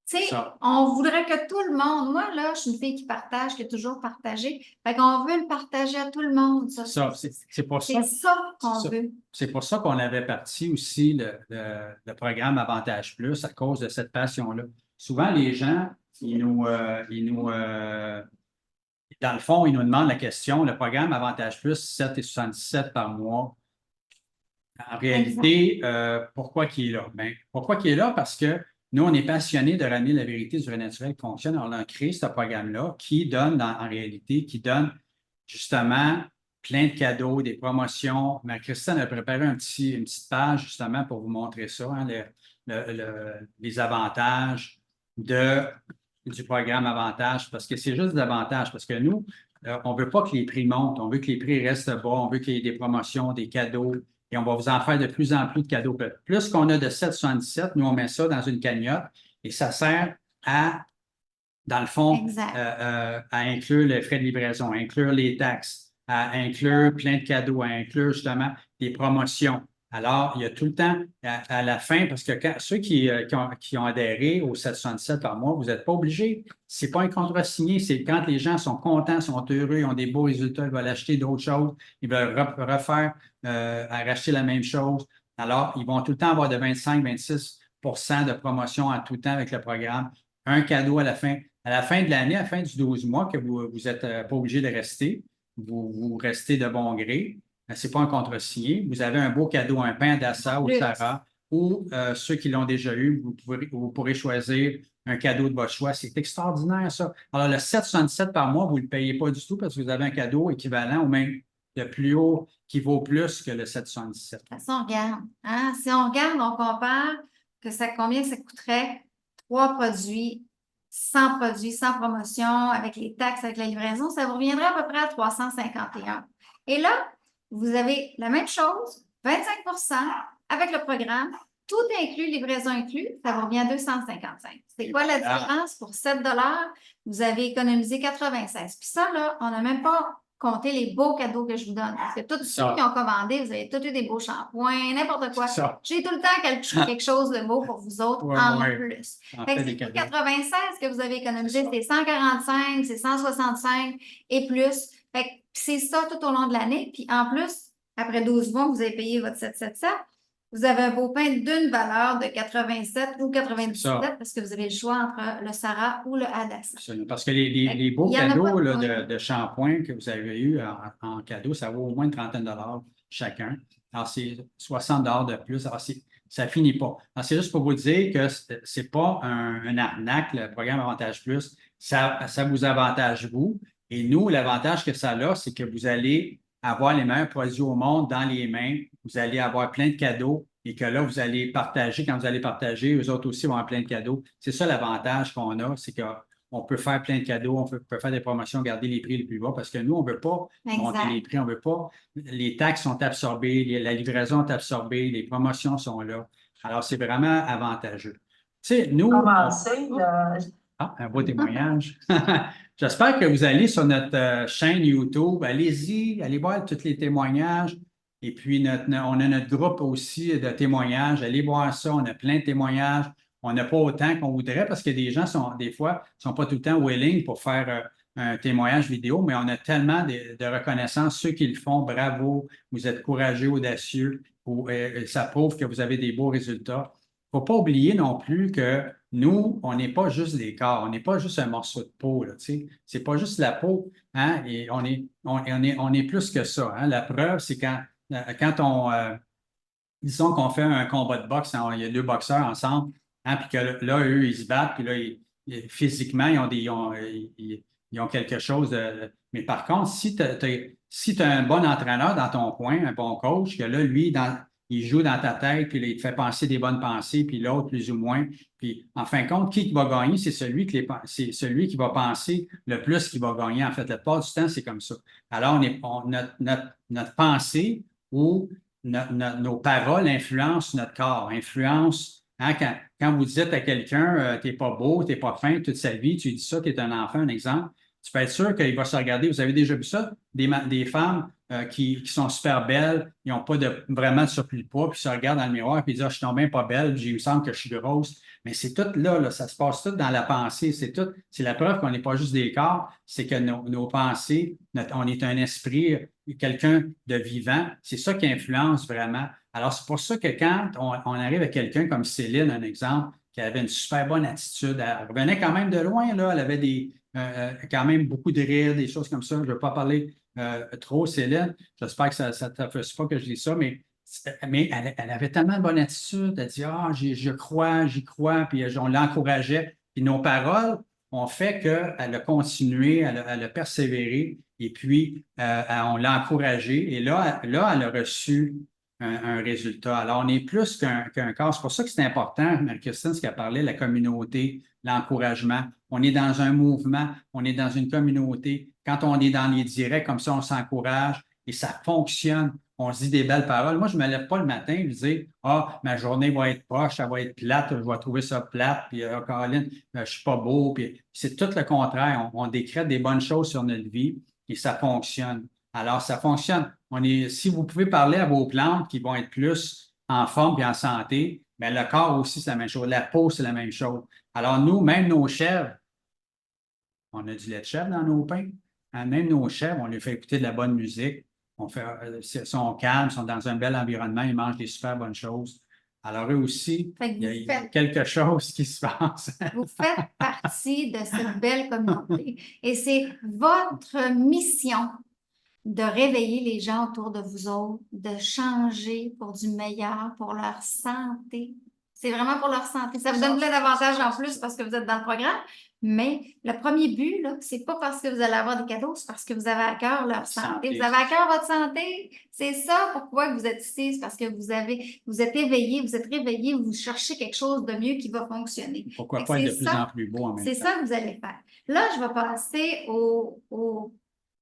tu sais, on voudrait que tout le monde, moi là, je suis une fille qui partage, qui a toujours partagé, fait qu'on veut le partager à tout le monde. C'est pour ça. C'est ça qu'on veut. C'est pour ça qu'on avait parti aussi le programme Avantage Plus à cause de cette passion-là. Souvent, les gens, dans le fond, ils nous demandent la question, le programme Avantage Plus, 7,77 par mois. En réalité, pourquoi il est là? Ben, pourquoi il est là? Parce que nous, on est passionnés de ramener la vérité du vrai naturel qui fonctionne. On a créé ce programme-là qui donne, en réalité, qui donne justement plein de cadeaux, des promotions. Mais Christiane a préparé une petite page justement pour vous montrer ça, hein, les avantages du programme Avantage, parce que c'est juste des avantages, parce que nous, on ne veut pas que les prix montent, on veut que les prix restent bas, on veut qu'il y ait des promotions, des cadeaux, et on va vous en faire de plus en plus de cadeaux. Plus qu'on a de 7,77, nous, on met ça dans une cagnotte et ça sert à, dans le fond, à inclure les frais de livraison, à inclure les taxes, à inclure plein de cadeaux, à inclure justement des promotions. Alors, il y a tout le temps, à la fin, parce que ceux qui ont adhéré au 7,77 par mois, vous n'êtes pas obligés. Ce n'est pas un contrat signé, c'est quand les gens sont contents, sont heureux, ils ont des beaux résultats, ils veulent acheter d'autres choses, ils veulent refaire, racheter la même chose. Alors, ils vont tout le temps avoir de 25-26 de promotion en tout temps avec le programme. Un cadeau à la fin. À la fin de l'année, à la fin du 12 mois, que vous n'êtes pas obligé de rester, vous restez de bon gré. c'est pas un contrat signé. Vous avez un beau cadeau, un pain d'Assa ou Plus. Sarah, ou ceux qui l'ont déjà eu, vous pourrez choisir un cadeau de votre choix. C'est extraordinaire, ça. Alors, le 7,77 par mois, vous ne le payez pas du tout parce que vous avez un cadeau équivalent ou même de plus haut qui vaut plus que le 7,77. De toute façon, on regarde. Hein? Si on regarde, on compare combien ça coûterait 3 produits, 100 produits, sans promotion, avec les taxes, avec la livraison, ça vous reviendrait à peu près à 351. Et là, vous avez la même chose, 25 avec le programme, tout inclus, livraison inclus, ça vous revient à 255. C'est quoi la différence? Pour 7 vous avez économisé 96. Puis ça, là, on n'a même pas compté les beaux cadeaux que je vous donne. Parce que tous ceux qui ont commandé, vous avez tous eu des beaux shampoings, n'importe quoi. J'ai tout le temps quelque chose de beau pour vous autres en plus. Fait que c'est 96 que vous avez économisé, c'est 145, c'est 165 et plus. Fait que c'est ça tout au long de l'année. Puis en plus, après 12 mois, vous avez payé votre 777. Vous avez un beau pain d'une valeur de 87 ou 97 parce que vous avez le choix entre le Sarah ou le Hadassa. Parce que les beaux cadeaux là, de shampoing que vous avez eu en cadeau, ça vaut au moins une trentaine de dollars chacun. Alors, c'est 60 dollars de plus. Alors, ça ne finit pas. Alors, c'est juste pour vous dire que ce n'est pas un arnaque, le programme Avantage Plus. Ça vous avantage vous. Et nous, l'avantage que ça a, c'est que vous allez avoir les meilleurs produits au monde dans les mains. Vous allez avoir plein de cadeaux et que là, vous allez partager. Quand vous allez partager, eux autres aussi vont avoir plein de cadeaux. C'est ça l'avantage qu'on a, c'est qu'on peut faire plein de cadeaux, on peut faire des promotions, garder les prix les plus bas parce que nous, on ne veut pas monter les prix, on ne veut pas. Les taxes sont absorbées, la livraison est absorbée, les promotions sont là. Alors, c'est vraiment avantageux. Tu sais, nous. Un beau témoignage. J'espère que vous allez sur notre chaîne YouTube. Allez-y, allez voir tous les témoignages. Et puis, on a notre groupe aussi de témoignages. Allez voir ça. On a plein de témoignages. On n'a pas autant qu'on voudrait parce que des gens des fois, ne sont pas tout le temps willing pour faire un témoignage vidéo, mais on a tellement de reconnaissance. Ceux qui le font, bravo. Vous êtes courageux, audacieux. Ça prouve que vous avez des beaux résultats. Il ne faut pas oublier non plus que nous, on n'est pas juste des corps, on n'est pas juste un morceau de peau, là, tu sais. C'est pas juste la peau, hein, et on est plus que ça. Hein. La preuve, c'est disons qu'on fait un combat de boxe, hein, il y a deux boxeurs ensemble, hein, puis que là, eux, ils se battent, puis là, physiquement, ils ont quelque chose de. Mais par contre, si tu as un bon entraîneur dans ton coin, un bon coach, que là, lui, il joue dans ta tête, puis là, il te fait penser des bonnes pensées, puis l'autre, plus ou moins. Puis, en fin de compte, qui va gagner, c'est celui qui va penser le plus qui va gagner. En fait, la plupart du temps, c'est comme ça. Alors, notre pensée ou nos paroles influencent notre corps, influencent. Hein, quand vous dites à quelqu'un, t'es pas beau, t'es pas fin toute sa vie, tu lui dis ça, t'es un enfant, un exemple, tu peux être sûr qu'il va se regarder. Vous avez déjà vu ça? Des femmes qui sont super belles, ils n'ont pas vraiment de surplus de poids, puis ils se regardent dans le miroir, puis ils disent, ah, je suis tombé pas belle, il me semble que je suis grosse. Mais c'est tout là, ça se passe tout dans la pensée. C'est la preuve qu'on n'est pas juste des corps, c'est que nos pensées, on est un esprit, quelqu'un de vivant. C'est ça qui influence vraiment. Alors, c'est pour ça que quand on arrive à quelqu'un comme Céline, un exemple, qui avait une super bonne attitude, elle revenait quand même de loin, là, elle avait quand même beaucoup de rires, des choses comme ça. Je ne veux pas parler trop, Céline. J'espère que ça ne t'affecte pas que je dis ça, mais elle avait tellement de bonne attitude. Elle dit, ah, je crois, j'y crois, puis on l'encourageait. Puis nos paroles ont fait qu'elle a continué, elle a persévéré, et puis on l'a encouragée. Et là, elle a reçu un résultat. Alors, on est plus qu'un corps. C'est pour ça que c'est important, Marie-Christine, ce qu'elle parlait, la communauté, l'encouragement. On est dans un mouvement, on est dans une communauté. Quand on est dans les directs, comme ça, on s'encourage et ça fonctionne. On se dit des belles paroles. Moi, je ne me lève pas le matin et je dis, ah, ma journée va être poche, ça va être plate, je vais trouver ça plate, puis Caroline, je ne suis pas beau. Puis c'est tout le contraire. On décrète des bonnes choses sur notre vie et ça fonctionne. Alors, ça fonctionne. Si vous pouvez parler à vos plantes qui vont être plus en forme et en santé, bien, le corps aussi, c'est la même chose. La peau, c'est la même chose. Alors, nous, même nos chèvres, on a du lait de chèvre dans nos pains. Hein, même nos chèvres, on leur fait écouter de la bonne musique. Ils sont calmes, ils sont dans un bel environnement, ils mangent des super bonnes choses. Alors, eux aussi, il y a quelque chose qui se passe. Vous faites partie de cette belle communauté et c'est votre mission de réveiller les gens autour de vous autres, de changer pour du meilleur, pour leur santé. C'est vraiment pour leur santé. Ça vous donne plein d'avantages en plus parce que vous êtes dans le programme. Mais le premier but, là, c'est pas parce que vous allez avoir des cadeaux, c'est parce que vous avez à cœur leur santé. Vous avez à cœur votre santé. C'est ça pourquoi vous êtes ici. C'est parce que vous êtes éveillé, vous êtes réveillé, vous cherchez quelque chose de mieux qui va fonctionner. Pourquoi pas être de plus en plus beau en même temps? C'est ça que vous allez faire. Là, je vais passer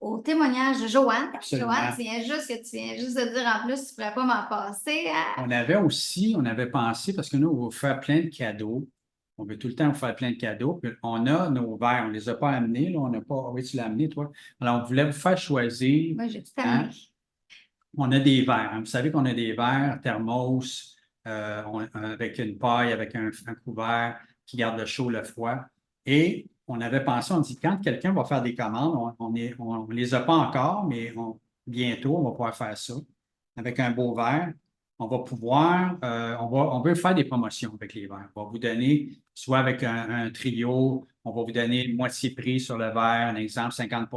au témoignage de Joanne. Absolument. Joanne, tu viens juste de dire en plus, tu ne pourrais pas m'en passer. Hein? On avait pensé, parce que nous, on veut faire plein de cadeaux. On veut tout le temps vous faire plein de cadeaux. Puis on a nos verres, on ne les a pas amenés, là, on n'a pas. Oui, tu l'as amené, toi. Alors, on voulait vous faire choisir. Moi, j'ai tout hein, amené. On a des verres. Vous savez qu'on a des verres thermos avec une paille, avec un couvert qui garde le chaud, le froid. Et on avait pensé, on dit, quand quelqu'un va faire des commandes, on ne les a pas encore, mais bientôt, on va pouvoir faire ça avec un beau verre. On va pouvoir, on veut faire des promotions avec les verres. On va vous donner, soit avec un trio, on va vous donner moitié prix sur le verre, un exemple, 50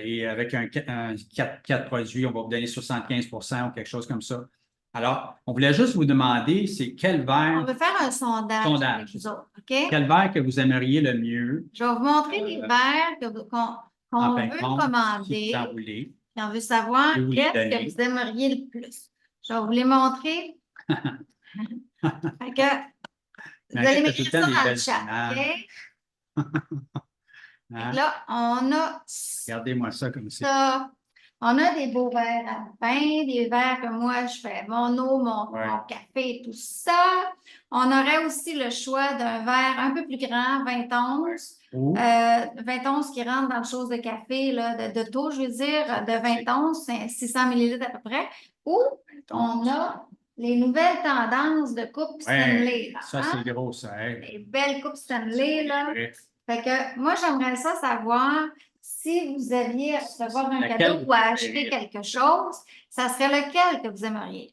et avec un 4 produits, on va vous donner 75 ou quelque chose comme ça. Alors, on voulait juste vous demander, c'est quel verre. On veut faire un sondage avec vous autres, OK? Quel verre que vous aimeriez le mieux? Je vais vous montrer les verres qu'on veut commander. Vous voulez. Et on veut savoir Je vais vous les qu'est-ce donner. que vous aimeriez le plus. Je vais vous les montrer. Fait que, vous allez tout le m'écrire temps ça des dans le belles chat, images. OK? Fait Hein? que là, on a Regardez-moi ça comme ça. ça. On a des beaux verres à pain, des verres que moi, je fais mon eau, mon café, tout ça. On aurait aussi le choix d'un verre un peu plus grand, 20 onces. 20 onces qui rentre dans le chose de café, là, de taux, je veux dire, de 20 onces, c'est 600 millilitres à peu près. Ou on a les nouvelles tendances de coupe Stanley. Là, ça, c'est gros, ça. Hein? Les belles coupes Stanley, là. Fait que moi, j'aimerais ça savoir si vous aviez à recevoir un cadeau ou à acheter quelque chose, ça serait lequel que vous aimeriez?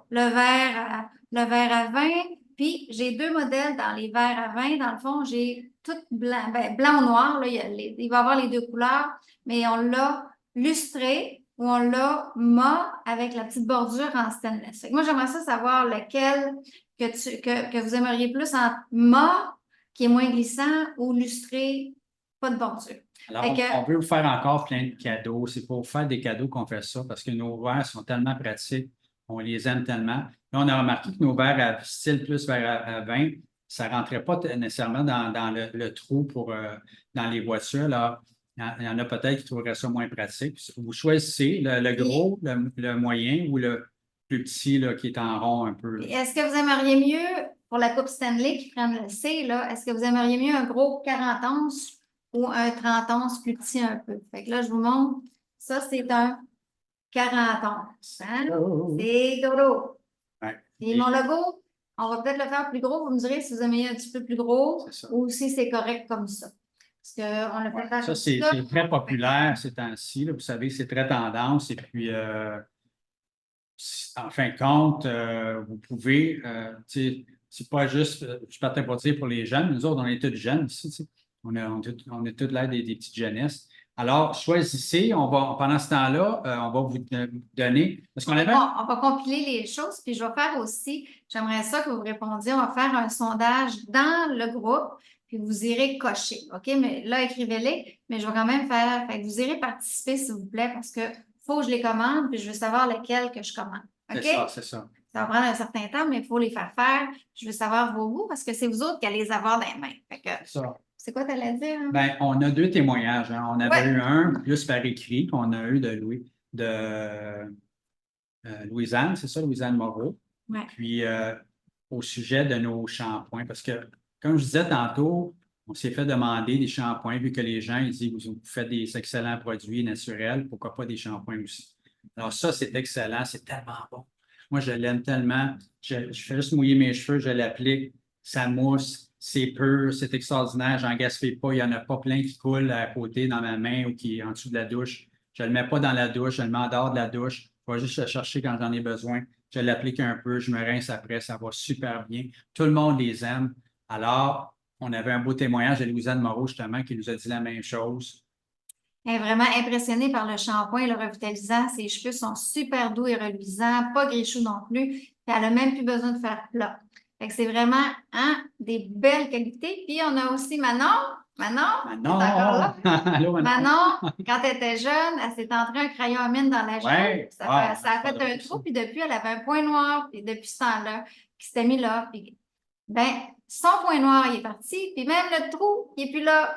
Le verre à vin, puis j'ai deux modèles dans les verres à vin. Dans le fond, j'ai tout blanc, blanc ou noir, là, il va y avoir les deux couleurs, mais on l'a lustré ou on l'a mat avec la petite bordure en stainless. Fait que moi, j'aimerais ça savoir lequel que vous aimeriez plus en mat, qui est moins glissant, ou lustré, pas de bordure. Alors, on veut vous faire encore plein de cadeaux. C'est pour faire des cadeaux qu'on fait ça parce que nos verres sont tellement pratiques. On les aime tellement. Là, on a remarqué que nos verres à style plus verre à vin, ça ne rentrait pas nécessairement dans le trou dans les voitures. Là, il y en a peut-être qui trouveraient ça moins pratique. Vous choisissez le gros, le moyen ou le plus petit là, qui est en rond un peu. Est-ce que vous aimeriez mieux, pour la coupe Stanley qui prenne le C, là, est-ce que vous aimeriez mieux un gros 40 onces ou un 30 onces plus petit un peu? Fait que là, je vous montre. Ça, c'est un 40 onces. Hein? C'est gros. Ouais. Et mon logo, on va peut-être le faire plus gros. Vous me direz si vous aimez un petit peu plus gros ou si c'est correct comme ça. Parce qu'on le fait faire ça, c'est très populaire ces temps-ci. Vous savez, c'est très tendance. Et puis, en fin de compte, vous pouvez, c'est pas juste, je partais pas dire pour les jeunes, nous autres, on est tous jeunes ici, on est tous là des petites jeunesses. Alors, choisissez, pendant ce temps-là, on va vous donner, parce qu'on avait... On va compiler les choses, puis je vais faire aussi, j'aimerais ça que vous répondiez, on va faire un sondage dans le groupe, puis vous irez cocher, OK? Mais là, écrivez-les, mais je vais quand même faire, fait que vous irez participer, s'il vous plaît, parce que faut que je les commande, puis je veux savoir lesquels que je commande. OK? C'est ça, c'est ça. Ça va prendre un certain temps, mais il faut les faire faire. Je veux savoir vos goûts, parce que c'est vous autres qui allez les avoir dans les mains. Fait que, ça. c'est quoi tu allais dire? Hein? Ben, on a deux témoignages. Hein. On avait eu un plus par écrit qu'on a eu de Louisanne, c'est ça, Louisanne Moreau. Ouais. Puis, au sujet de nos shampoings, parce que, comme je disais tantôt, on s'est fait demander des shampoings, vu que les gens ils disent vous faites des excellents produits naturels, pourquoi pas des shampoings aussi? Alors, ça, c'est excellent, c'est tellement bon. Moi, je l'aime tellement. Je fais juste mouiller mes cheveux, je l'applique, ça mousse, c'est pur, c'est extraordinaire, j'en gaspille pas, il n'y en a pas plein qui coulent à côté dans ma main ou qui en dessous de la douche. Je ne le mets pas dans la douche, je le mets en dehors de la douche. Je vais juste le chercher quand j'en ai besoin. Je l'applique un peu, je me rince après, ça va super bien. Tout le monde les aime. Alors, on avait un beau témoignage de Louisanne Moreau, justement, qui nous a dit la même chose. Elle est vraiment impressionnée par le shampoing, le revitalisant. Ses cheveux sont super doux et reluisants, pas grichous non plus. Puis elle n'a même plus besoin de faire plat. Fait que c'est vraiment hein, des belles qualités. Puis on a aussi Manon. Manon, tu es encore là? Manon! Allô, Manon? Manon, quand elle était jeune, elle s'est entrée un crayon à mine dans la joue. Ouais. Ça, Wow, ça a c'est pas fait un drôle, ça. trou, puis depuis, elle avait un point noir. Puis depuis ce temps-là, qui s'était mis là. Puis, ben, son point noir, il est parti. Puis même le trou, il n'est plus là.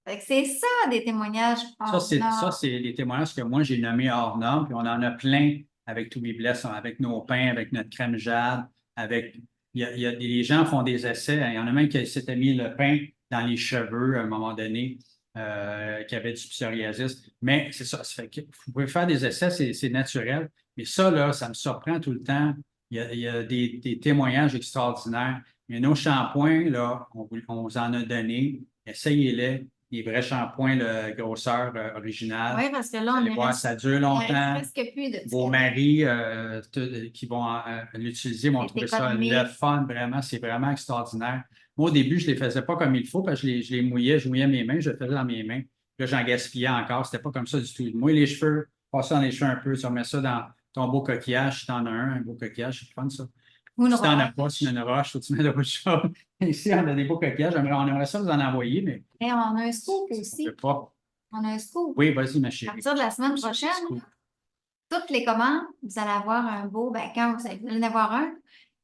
Fait que c'est ça, des témoignages Ça, hors ça, normes. c'est les témoignages que moi, j'ai nommés hors normes, puis on en a plein avec To Be Blessed, avec nos pains, avec notre crème jade, avec. Les gens font des essais. Il y en a même qui s'étaient mis le pain dans les cheveux à un moment donné, qui avaient du psoriasis. Mais c'est ça. Ça fait que vous pouvez faire des essais, c'est naturel. Mais ça, là, ça me surprend tout le temps. Il y a des témoignages extraordinaires. Mais nos shampoings, là, on vous en a donné. Essayez-les. Les vrais shampoings, la grosseur originale. Oui, parce que là, Vous on allez ne voir, reste, ça dure il reste longtemps. presque plus de Vos tickets. maris qui vont l'utiliser vont C'est trouver ça économique. le fun, vraiment. C'est vraiment extraordinaire. Moi, au début, je ne les faisais pas comme il faut parce que je les mouillais, je mouillais mes mains, je le faisais dans mes mains. Là, j'en gaspillais encore. C'était pas comme ça du tout. Moi, les cheveux, passe ça dans les cheveux un peu, tu remets ça dans ton beau coquillage, si tu en as un beau coquillage, c'est fun ça. Ou une Si tu n'en as pas, roche. si tu en as une roche, faut que tu mets d'autres choses. Ici, on a des beaux coquillages. On aimerait ça vous en envoyer, mais Et on a un scoop je ne aussi. peux pas. On a un scoop. Oui, vas-y, ma À chérie. partir de la semaine prochaine, Scoop. toutes les commandes, vous allez avoir un beau, ben, quand vous allez en avoir un,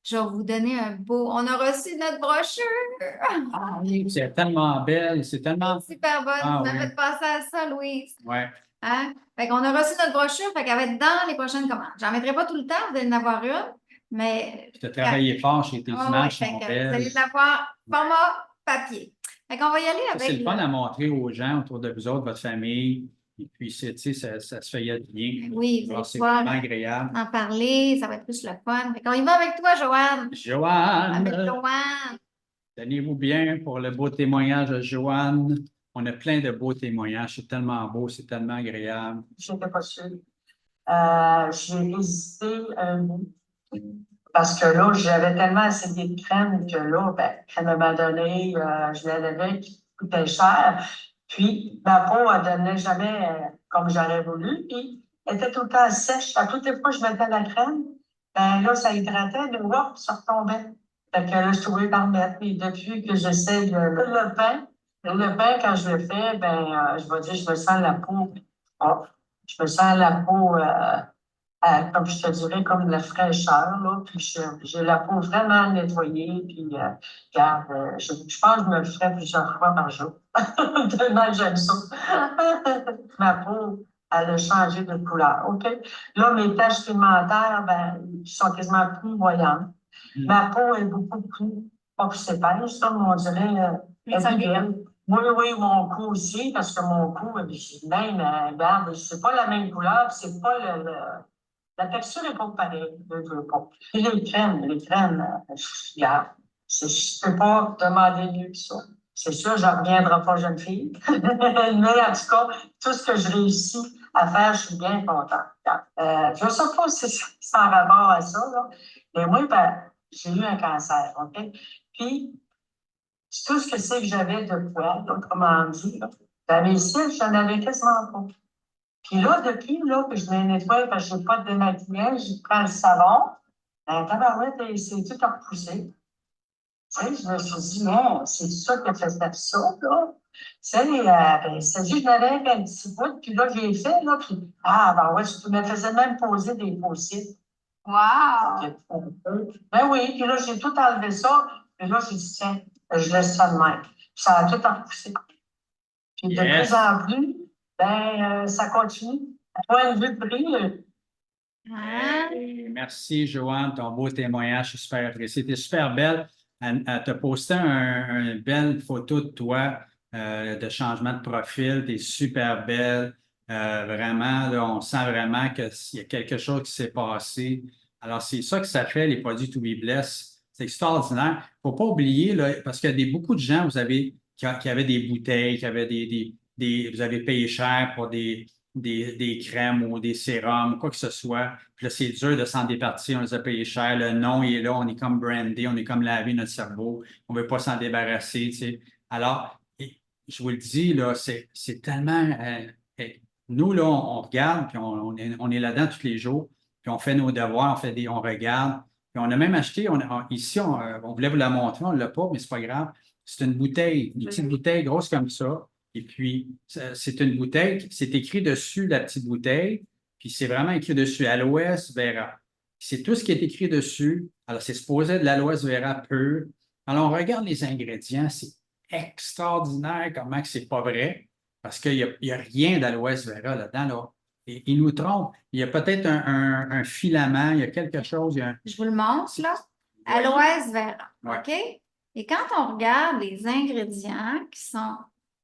je vais vous donner un beau. On a reçu notre brochure. Ah oui, c'est tellement belle, c'est tellement. Super bonne. Ah Tu m'as oui, fait penser à ça, Louise. ouais. Hein? Fait qu'on a reçu notre brochure, fait qu'elle va être dans les prochaines commandes. J'en mettrai pas tout le temps, vous allez en avoir une, mais Tu as travaillé fort chez tes ouais, images, fait sont que vous belles. allez l'avoir format papier. Fait qu'on va y aller Ça, c'est avec le fun à montrer aux gens autour de vous autres, votre famille. Et puis, tu sais, ça se fait bien. oui, vous Alors, allez c'est pouvoir vraiment agréable. en parler, ça va être plus le fun. Fait qu'on y va avec toi, Joanne. Avec Joanne, Joanne. tenez-vous bien pour le beau témoignage de Joanne. On a plein de beaux témoignages. C'est tellement beau, c'est tellement agréable. Je n'étais pas sûre. J'ai hésité un bout. Parce que là, j'avais tellement essayé de crème que là, ben, à un moment donné, je l'avais qui coûtait cher. Puis, ma peau, elle ne donnait jamais comme j'aurais voulu. Puis, elle était tout le temps sèche. À toutes les fois que je mettais la crème, ben là, ça hydratait, mais hop, ça retombait. Fait que là, je trouvais par mettre. Puis, depuis que j'essaie le pain, quand je le fais, ben, je vais dire, je me sens la peau. Oh, je me sens la peau. Comme je te dirais, comme de la fraîcheur, là, puis j'ai la peau vraiment nettoyée, puis regarde, je pense que je me le ferais plusieurs fois par jour, tellement j'aime ça. Ma peau, elle a changé de couleur, OK? Là, mes taches pigmentaires, ben, ils sont quasiment plus voyantes. Ma peau est beaucoup plus, pas plus épaisse, là, mais on dirait, elle est plus belle. Oui, oui, mon cou aussi, parce que mon cou, même, regarde, c'est pas la même couleur, puis c'est pas la texture n'est pas pareille, les deux pas. Et les crèmes, regarde, je ne peux pas demander mieux que ça. C'est sûr, je ne reviendrai pas jeune fille. Mais en tout cas, tout ce que je réussis à faire, je suis bien contente. Je ne sais pas si c'est en rapport à ça, là, mais moi, ben, j'ai eu un cancer, OK? Puis, tout ce que c'est que j'avais de poids, là, comment dit, là, ben, mes cils, je n'en avais quasiment pas. Puis là, depuis là, que je me nettoie parce que je n'ai pas de démaquillage, je prends le savon, ben, tabarouette, c'est tout à repousser. Tu sais, je me suis dit, non, c'est ça qui a fait ça, là. Tu sais, ben, c'est juste, je m'avais un petit bout, puis là, j'ai fait, là, puis, ben ouais, je me faisais même poser des post-it. Wow! Ben oui, puis là, j'ai tout enlevé ça, puis là, j'ai dit, tiens, je laisse ça de même. Puis ça a tout repoussé. Puis de Yes! plus en plus, ben, ça continue. Point de vue prix, Hein? Merci, Joanne, ton beau témoignage, c'est super apprécié. C'était super belle. Elle t'a posté une belle photo de toi, de changement de profil. Tu es super belle. Vraiment, là, on sent vraiment qu'il y a quelque chose qui s'est passé. Alors, c'est ça que ça fait, les produits To Be Blessed. C'est extraordinaire. Il ne faut pas oublier, là, parce qu'il y a beaucoup de gens, qui avaient des bouteilles, qui avaient vous avez payé cher pour des crèmes ou des sérums, quoi que ce soit. Puis là, c'est dur de s'en départir, on les a payés cher. Le nom, il est là, on est comme brandé, on est comme lavé notre cerveau. On ne veut pas s'en débarrasser, tu sais. Alors, je vous le dis, là, c'est tellement Et nous, là, on regarde, puis on est là-dedans tous les jours, puis on fait nos devoirs, on regarde. Puis on a même acheté, ici, on voulait vous la montrer, on ne l'a pas, mais c'est pas grave. C'est une bouteille, une petite bouteille grosse comme ça. Et puis, c'est une bouteille, c'est écrit dessus, la petite bouteille, puis c'est vraiment écrit dessus, Aloès Vera. C'est tout ce qui est écrit dessus. Alors, c'est supposé de l'Aloès Vera pur. Alors, on regarde les ingrédients, c'est extraordinaire comment que c'est pas vrai, parce qu'il n'y a rien d'Aloès Vera là-dedans, là. Et il nous trompe. Il y a peut-être un filament, il y a quelque chose. Je vous le montre, là. Ouais. Aloès vera, Ouais. OK? Et quand on regarde les ingrédients qui sont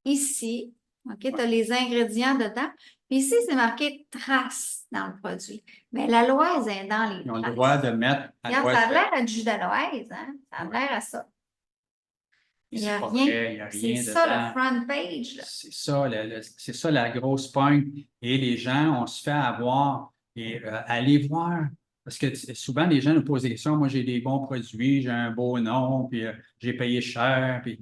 ici, OK, tu as les ingrédients dedans. Puis ici, c'est marqué trace dans le produit. Mais l'aloès est dans les Ils ont le traces. droit de mettre Regarde, Aloès ça a Vera. l'air à du jus d'aloès, hein? Ça a l'air à ça. Il n'y a C'est pas rien. vrai, il n'y a C'est rien ça, dedans. le front page, là. C'est ça la grosse pointe. Et les gens, on se fait avoir et aller voir. Parce que souvent, les gens nous posent des questions. Moi, j'ai des bons produits, j'ai un beau nom, puis j'ai payé cher. Puis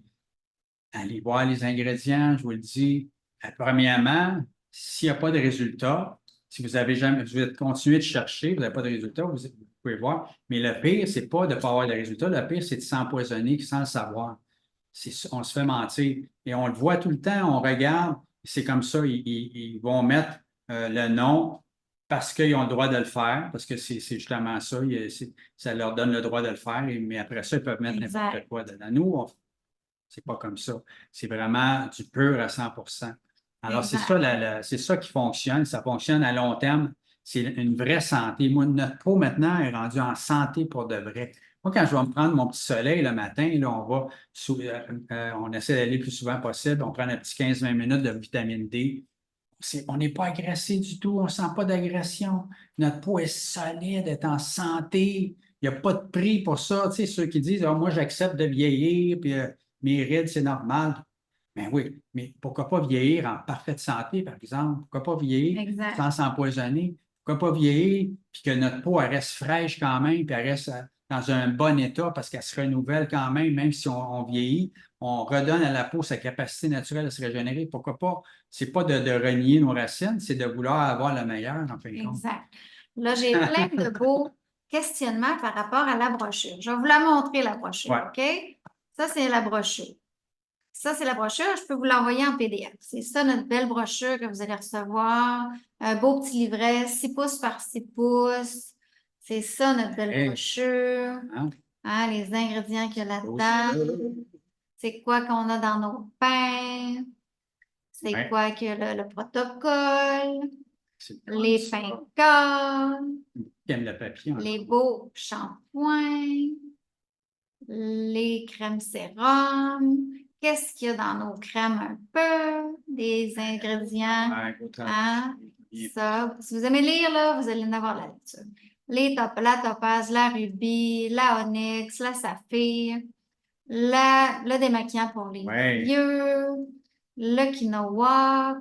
allez voir les ingrédients, je vous le dis. Premièrement, s'il n'y a pas de résultat, si vous avez jamais, vous êtes continué de chercher, vous n'avez pas de résultat, vous pouvez voir. Mais le pire, c'est pas de ne pas avoir de résultat. Le pire, c'est de s'empoisonner sans le savoir. On se fait mentir. Et on le voit tout le temps, on regarde, c'est comme ça, ils vont mettre le nom parce qu'ils ont le droit de le faire, parce que c'est justement ça, ça leur donne le droit de le faire, mais après ça, ils peuvent mettre Exact. n'importe quoi dedans. Nous, c'est pas comme ça. C'est vraiment du pur à 100 Alors, c'est Exact. ça, c'est ça qui fonctionne. Ça fonctionne à long terme. C'est une vraie santé. Moi, notre peau maintenant est rendue en santé pour de vrai. Moi, quand je vais me prendre mon petit soleil le matin, là, on essaie d'aller le plus souvent possible. On prend un petit 15-20 minutes de vitamine D. On n'est pas agressé du tout. On ne sent pas d'agression. Notre peau est solide, est en santé. Il n'y a pas de prix pour ça. Tu sais, ceux qui disent, ah, moi, j'accepte de vieillir, puis mes rides, c'est normal. Ben oui, mais pourquoi pas vieillir en parfaite santé, par exemple? Pourquoi pas vieillir Exact. sans s'empoisonner? Pourquoi pas vieillir puis que notre peau elle reste fraîche quand même, puis elle reste dans un bon état parce qu'elle se renouvelle quand même si on vieillit, on redonne à la peau sa capacité naturelle de se régénérer. Pourquoi pas? C'est pas de renier nos racines, c'est de vouloir avoir le meilleur, en fin de compte. Exact. Là, j'ai plein de beaux questionnements par rapport à la brochure. Je vais vous la montrer, la brochure, Ouais. OK? Ça, c'est la brochure. Ça, c'est la brochure. Je peux vous l'envoyer en PDF. C'est ça, notre belle brochure que vous allez recevoir. Un beau petit livret, 6 pouces par 6 pouces. C'est ça, notre belle Hey. brochure. Hein? Hein, les ingrédients qu'il y a là-dedans. C'est quoi qu'on a dans nos pains. C'est Ouais. quoi que le protocole. C'est Les pains de corps. qui aime le papier. Les beaux shampoings, les crèmes sérum. Qu'est-ce qu'il y a dans nos crèmes un peu? Des ingrédients. Ouais, gros travail. Hein? Ça. Si vous aimez lire, là, vous allez en avoir la lecture. La topaz, la rubis, la onyx, la saphir, le démaquillant pour les Ouais. yeux, le quinoa.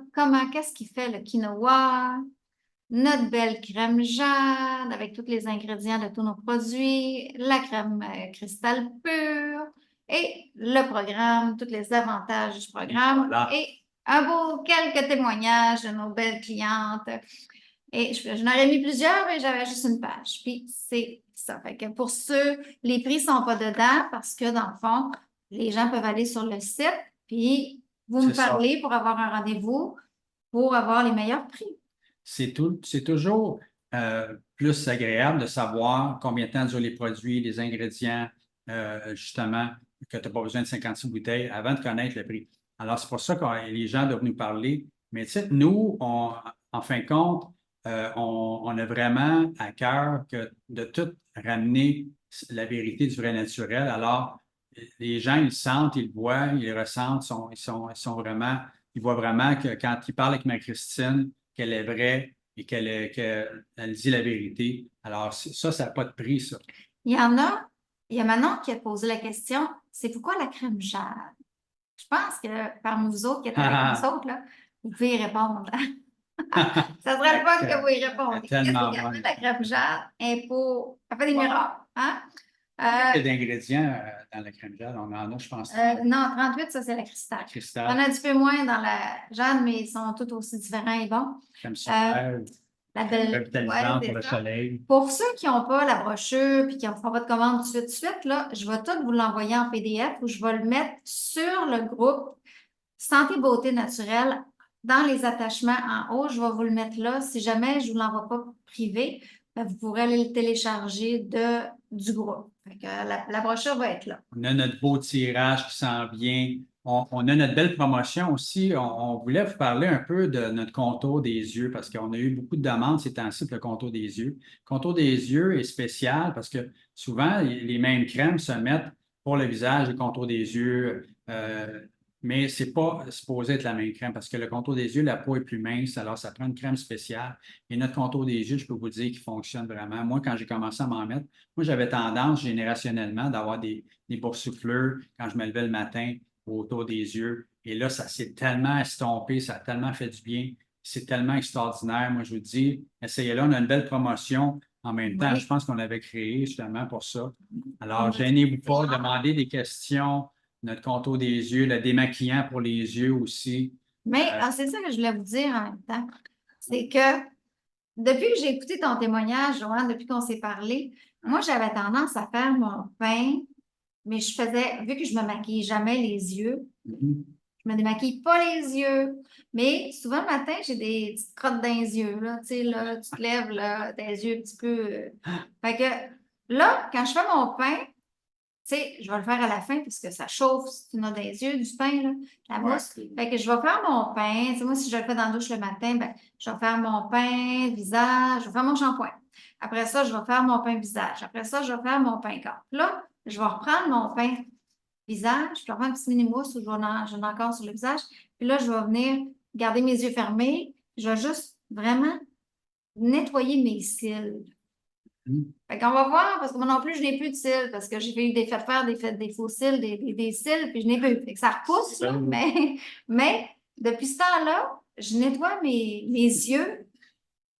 Qu'est-ce qui fait le quinoa? Notre belle crème jade avec tous les ingrédients de tous nos produits, la crème cristal pure et le programme, tous les avantages du programme Voilà. et un beau quelques témoignages de nos belles clientes. Et je n'aurais mis plusieurs, mais j'avais juste une page. Puis c'est ça. Fait que pour ceux, les prix ne sont pas dedans parce que dans le fond, les gens peuvent aller sur le site, puis vous me C'est ça. parlez pour avoir un rendez-vous pour avoir les meilleurs prix. C'est toujours plus agréable de savoir combien de temps durent les produits, les ingrédients, justement, que tu n'as pas besoin de 56 bouteilles avant de connaître le prix. Alors, c'est pour ça que les gens doivent nous parler. Mais tu sais, nous, en fin de compte, on a vraiment à cœur de tout ramener la vérité du vrai naturel. Alors, les gens, ils sentent, ils voient, ils ressentent, ils sont vraiment, ils voient vraiment que quand ils parlent avec Marie-Christine, qu'elle est vraie et qu'elle dit la vérité. Alors, ça n'a pas de prix, ça. Il y a Manon qui a posé la question, c'est pourquoi la crème jade? Je pense que parmi vous autres qui êtes avec nous autres, là, vous pouvez y répondre. Ça serait le fun que vous y répondiez. Qu'est-ce Tellement qu'il y a bon. la crème jade? Elle fait des miracles. Hein? Il y a d'ingrédients dans la crème gel. On en a, je pense, Non, 38, ça, c'est la cristal. Il y en cristal, a un petit peu moins dans la Jeanne, mais ils sont tous aussi différents et bons. crème solaire, La belle, revitalisante ouais, pour le c'est ça. soleil. Pour ceux qui n'ont pas la brochure et qui ne font pas de commande tout de suite, là, je vais tout vous l'envoyer en PDF ou je vais le mettre sur le groupe Santé Beauté Naturelle dans les attachements en haut. Je vais vous le mettre là. Si jamais je ne vous l'envoie pas privé, ben, vous pourrez aller le télécharger du groupe. Fait que la brochure va être là. On a notre beau tirage qui s'en vient. On a notre belle promotion aussi. On voulait vous parler un peu de notre contour des yeux parce qu'on a eu beaucoup de demandes ces temps-ci pour le contour des yeux. Le contour des yeux est spécial parce que souvent, les mêmes crèmes se mettent pour le visage, le contour des yeux, mais c'est pas supposé être la même crème parce que le contour des yeux, la peau est plus mince, alors ça prend une crème spéciale. Et notre contour des yeux, je peux vous dire qu'il fonctionne vraiment. Moi, quand j'ai commencé à m'en mettre, moi, j'avais tendance générationnellement d'avoir des boursouflures quand je me levais le matin autour des yeux. Et là, ça s'est tellement estompé, ça a tellement fait du bien. C'est tellement extraordinaire. Moi, je vous dis, essayez-le. On a une belle promotion en même temps. Oui. Je pense qu'on l'avait créé justement pour ça. On Alors, a- gênez-vous pas, demandez des questions. Notre contour des yeux, le démaquillant pour les yeux aussi. Mais c'est ça que je voulais vous dire en même temps. C'est que depuis que j'ai écouté ton témoignage, Joanne, depuis qu'on s'est parlé, moi, j'avais tendance à faire mon pain, mais vu que je me maquille jamais les yeux, Mhm. je me démaquille pas les yeux. Mais souvent le matin, j'ai des petites crottes dans les yeux, là. Tu sais, là, tu te lèves, là, tes yeux un petit peu. Fait que là, quand je fais mon pain, tu sais, je vais le faire à la fin parce que ça chauffe si tu en as dans les yeux du pain, là, la Ouais. mousse. Fait que je vais faire mon pain. Tu sais, moi, si je le fais dans la douche le matin, ben, je vais faire mon pain visage, je vais faire mon shampoing. Après ça, je vais faire mon pain visage. Après ça, je vais faire mon pain corps. Là, je vais reprendre mon pain visage, je vais reprendre un petit mini-mousse où j'en ai encore sur le visage. Puis là, je vais venir garder mes yeux fermés. Je vais juste vraiment nettoyer mes cils. Mhm. Fait qu'on va voir, parce que moi non plus, je n'ai plus de cils, parce que j'ai fait faire des faux cils, des cils, puis je n'ai plus. Fait que ça repousse, là, mais depuis ce temps-là, je nettoie mes yeux,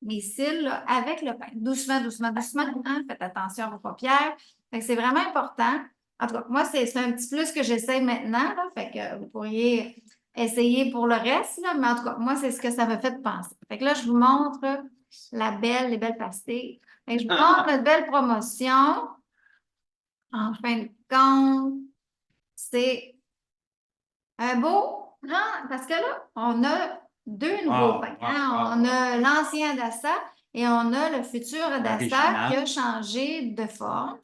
mes cils, là, avec le pain. Doucement, doucement, doucement. Hein? Faites attention à vos paupières. Fait que c'est vraiment important. En tout cas, moi, c'est un petit plus que j'essaie maintenant, là. Fait que vous pourriez essayer pour le reste, là, mais en tout cas, moi, c'est ce que ça me fait penser. Fait que là, je vous montre les belles pastilles. Fait que je vous montre notre belle promotion. En fin de compte, c'est un beau, parce que là, on a deux nouveaux pains. Hein? On a l'ancien Dassa et on a le futur Dassa qui a changé de forme.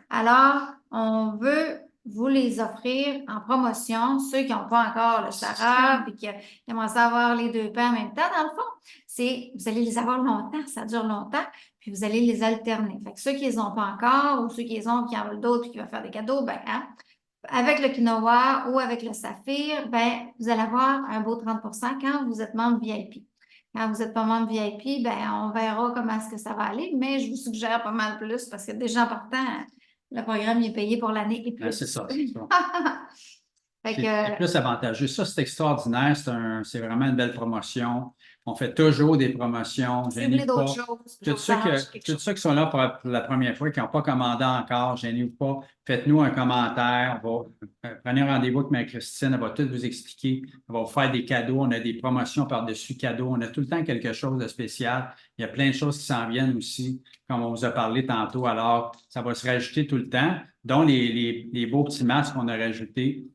Alors, on veut vous les offrir en promotion, ceux qui n'ont pas encore le Sarah et qui aimeraient savoir les deux pains en même temps, dans le fond, vous allez les avoir longtemps, ça dure longtemps, puis vous allez les alterner. Fait que ceux qui les ont pas encore ou ceux qui les ont, qui en veulent d'autres et qui vont faire des cadeaux, ben, hein, avec le quinoa ou avec le saphir, ben, vous allez avoir un beau 30 quand vous êtes membre VIP. Quand vous n'êtes pas membre VIP, ben, on verra comment est-ce que ça va aller, mais je vous suggère pas mal plus parce que déjà en partant, le programme est payé pour l'année et plus. C'est ça. Fait C'est que, plus avantageux. Ça, c'est extraordinaire. C'est vraiment une belle promotion. On fait toujours des promotions. si vous voulez d'autres choses, je vais vous arranger quelque Tous chose. ceux qui sont là pour la première fois, qui n'ont pas commandé encore, gênez-vous pas. Faites-nous un commentaire. Prenez un rendez-vous avec Marie-Christine. Elle va tout vous expliquer. Elle va vous faire des cadeaux. On a des promotions par-dessus cadeaux. On a tout le temps quelque chose de spécial. Il y a plein de choses qui s'en viennent aussi, comme on vous a parlé tantôt. Alors, ça va se rajouter tout le temps, dont les beaux petits masques qu'on a rajoutés.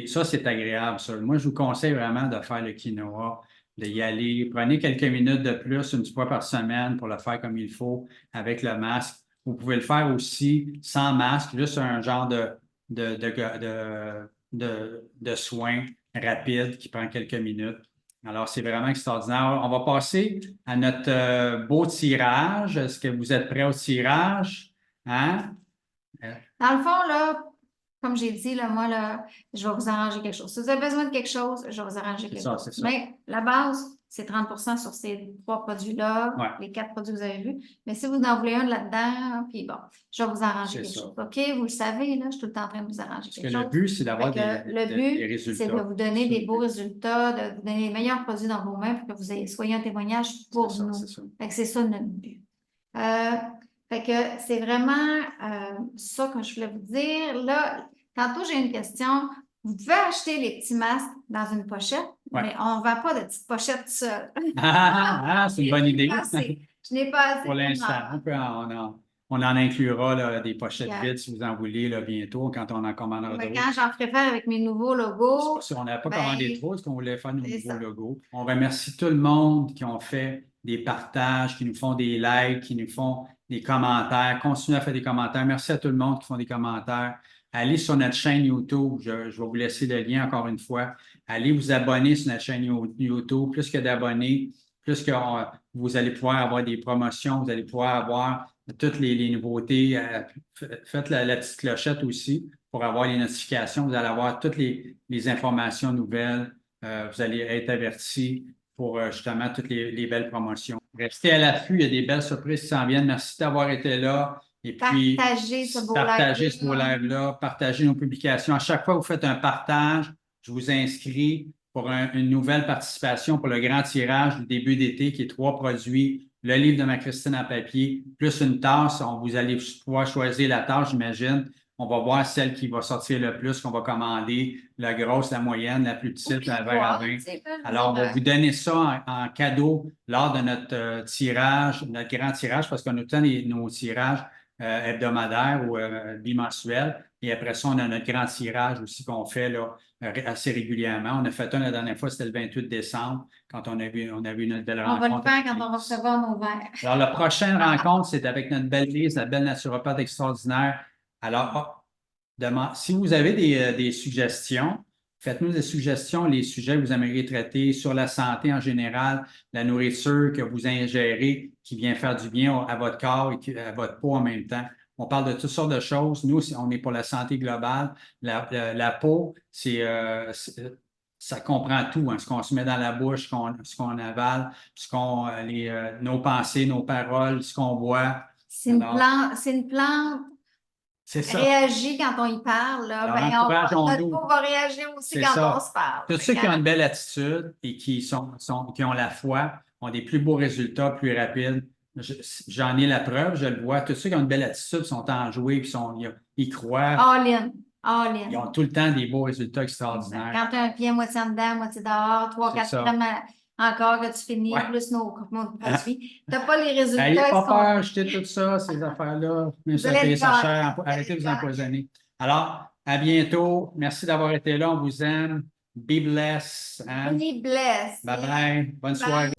Ça, c'est agréable, ça. Moi, je vous conseille vraiment de faire le quinoa, d'y aller. Prenez quelques minutes de plus, une fois par semaine, pour le faire comme il faut avec le masque. Vous pouvez le faire aussi sans masque, juste un genre de soin rapide qui prend quelques minutes. Alors, c'est vraiment extraordinaire. On va passer à notre beau tirage. Est-ce que vous êtes prêts au tirage? Hein? Dans le fond, là, comme j'ai dit, là, moi, là, je vais vous arranger quelque chose. Si vous avez besoin de quelque chose, je vais vous arranger quelque chose. C'est ça. Mais la base, c'est 30 sur ces 3 produits-là, Ouais. les 4 produits que vous avez vus. Mais si vous en voulez un là-dedans, puis bon, je vais vous arranger quelque chose. OK? Vous le savez, là, je suis tout le temps en train de vous arranger quelque chose. Le but, c'est d'avoir des résultats. C'est de vous donner des beaux résultats, de vous donner les meilleurs produits dans vos mains pour que vous soyez un témoignage pour nous. C'est ça. Fait que c'est ça notre but. Fait que c'est vraiment ça que je voulais vous dire. Là, tantôt, j'ai une question. Vous pouvez acheter les petits masques dans une pochette, Ouais. mais on ne vend pas de petites pochettes seules. C'est une bonne idée. Je n'ai pas assez. Pour l'instant, on en inclura là, des pochettes Yeah. vides si vous en voulez là, bientôt, quand on en commandera Mais d'autres. quand j'en ferai faire avec mes nouveaux logos, Si on n'avait pas ben, commandé trop, parce qu'on voulait faire nos c'est nouveaux ça. logos. On remercie tout le monde qui ont fait des partages, qui nous font des likes, qui nous font des commentaires. Continuez à faire des commentaires. Merci à tout le monde qui font des commentaires. Allez sur notre chaîne YouTube. Je vais vous laisser le lien encore une fois. Allez vous abonner sur notre chaîne YouTube. Plus que d'abonnés, plus que vous allez pouvoir avoir des promotions, vous allez pouvoir avoir toutes les nouveautés. Faites la petite clochette aussi pour avoir les notifications. Vous allez avoir toutes les informations nouvelles. Vous allez être avertis pour justement toutes les belles promotions. Restez à l'affût, il y a des belles surprises qui s'en viennent. Merci d'avoir été là. Et puis, Partagez ce beau partagez live-là. ce beau live-là, partagez nos publications. À chaque fois que vous faites un partage, je vous inscris pour une nouvelle participation pour le grand tirage du début d'été qui est 3 produits, le livre de ma Christine en papier, plus une tasse. Vous allez pouvoir choisir la tasse, j'imagine. On va voir celle qui va sortir le plus, qu'on va commander, la grosse, la moyenne, la plus petite, la verre à vin. Alors, on va vous donner ça en cadeau lors de notre tirage, notre grand tirage, parce qu'on a tout le temps nos tirages hebdomadaires ou bimensuels. Et après ça, on a notre grand tirage aussi qu'on fait là, assez régulièrement. On a fait un la dernière fois, c'était le 28 décembre, quand on a vu notre belle rencontre. On va le faire quand on va recevoir nos verres. Alors, la prochaine rencontre, c'est avec notre belle Lise, la belle naturopathe extraordinaire. Alors, si vous avez des suggestions, faites-nous des suggestions, les sujets que vous aimeriez traiter sur la santé en général, la nourriture que vous ingérez qui vient faire du bien à votre corps et à votre peau en même temps. On parle de toutes sortes de choses. Nous, on est pour la santé globale. La peau, ça comprend tout, hein, ce qu'on se met dans la bouche, ce qu'on avale, nos pensées, nos paroles, ce qu'on boit. C'est une plante. C'est ça. Réagit quand on y parle. Là, Alors, notre peau va réagir aussi quand on se parle. Tous ceux qui ont une belle attitude et qui ont la foi ont des plus beaux résultats, plus rapides. J'en ai la preuve, je le vois. Tous ceux qui ont une belle attitude sont enjoués, ils croient. All in. Ils ont tout le temps des beaux résultats extraordinaires. Quand tu as un pied moitié en dedans, moitié dehors, 3-4 crèmes encore que tu finis, plus nos produits. Tu n'as pas les résultats. N'ayez pas peur, jetez tout ça, ces affaires-là. Même si ça paye ça cher, arrêtez de vous empoisonner. Alors, à bientôt. Merci d'avoir été là. On vous aime. Be blessed. Hein? Be blessed. Bye bye. Bonne soirée.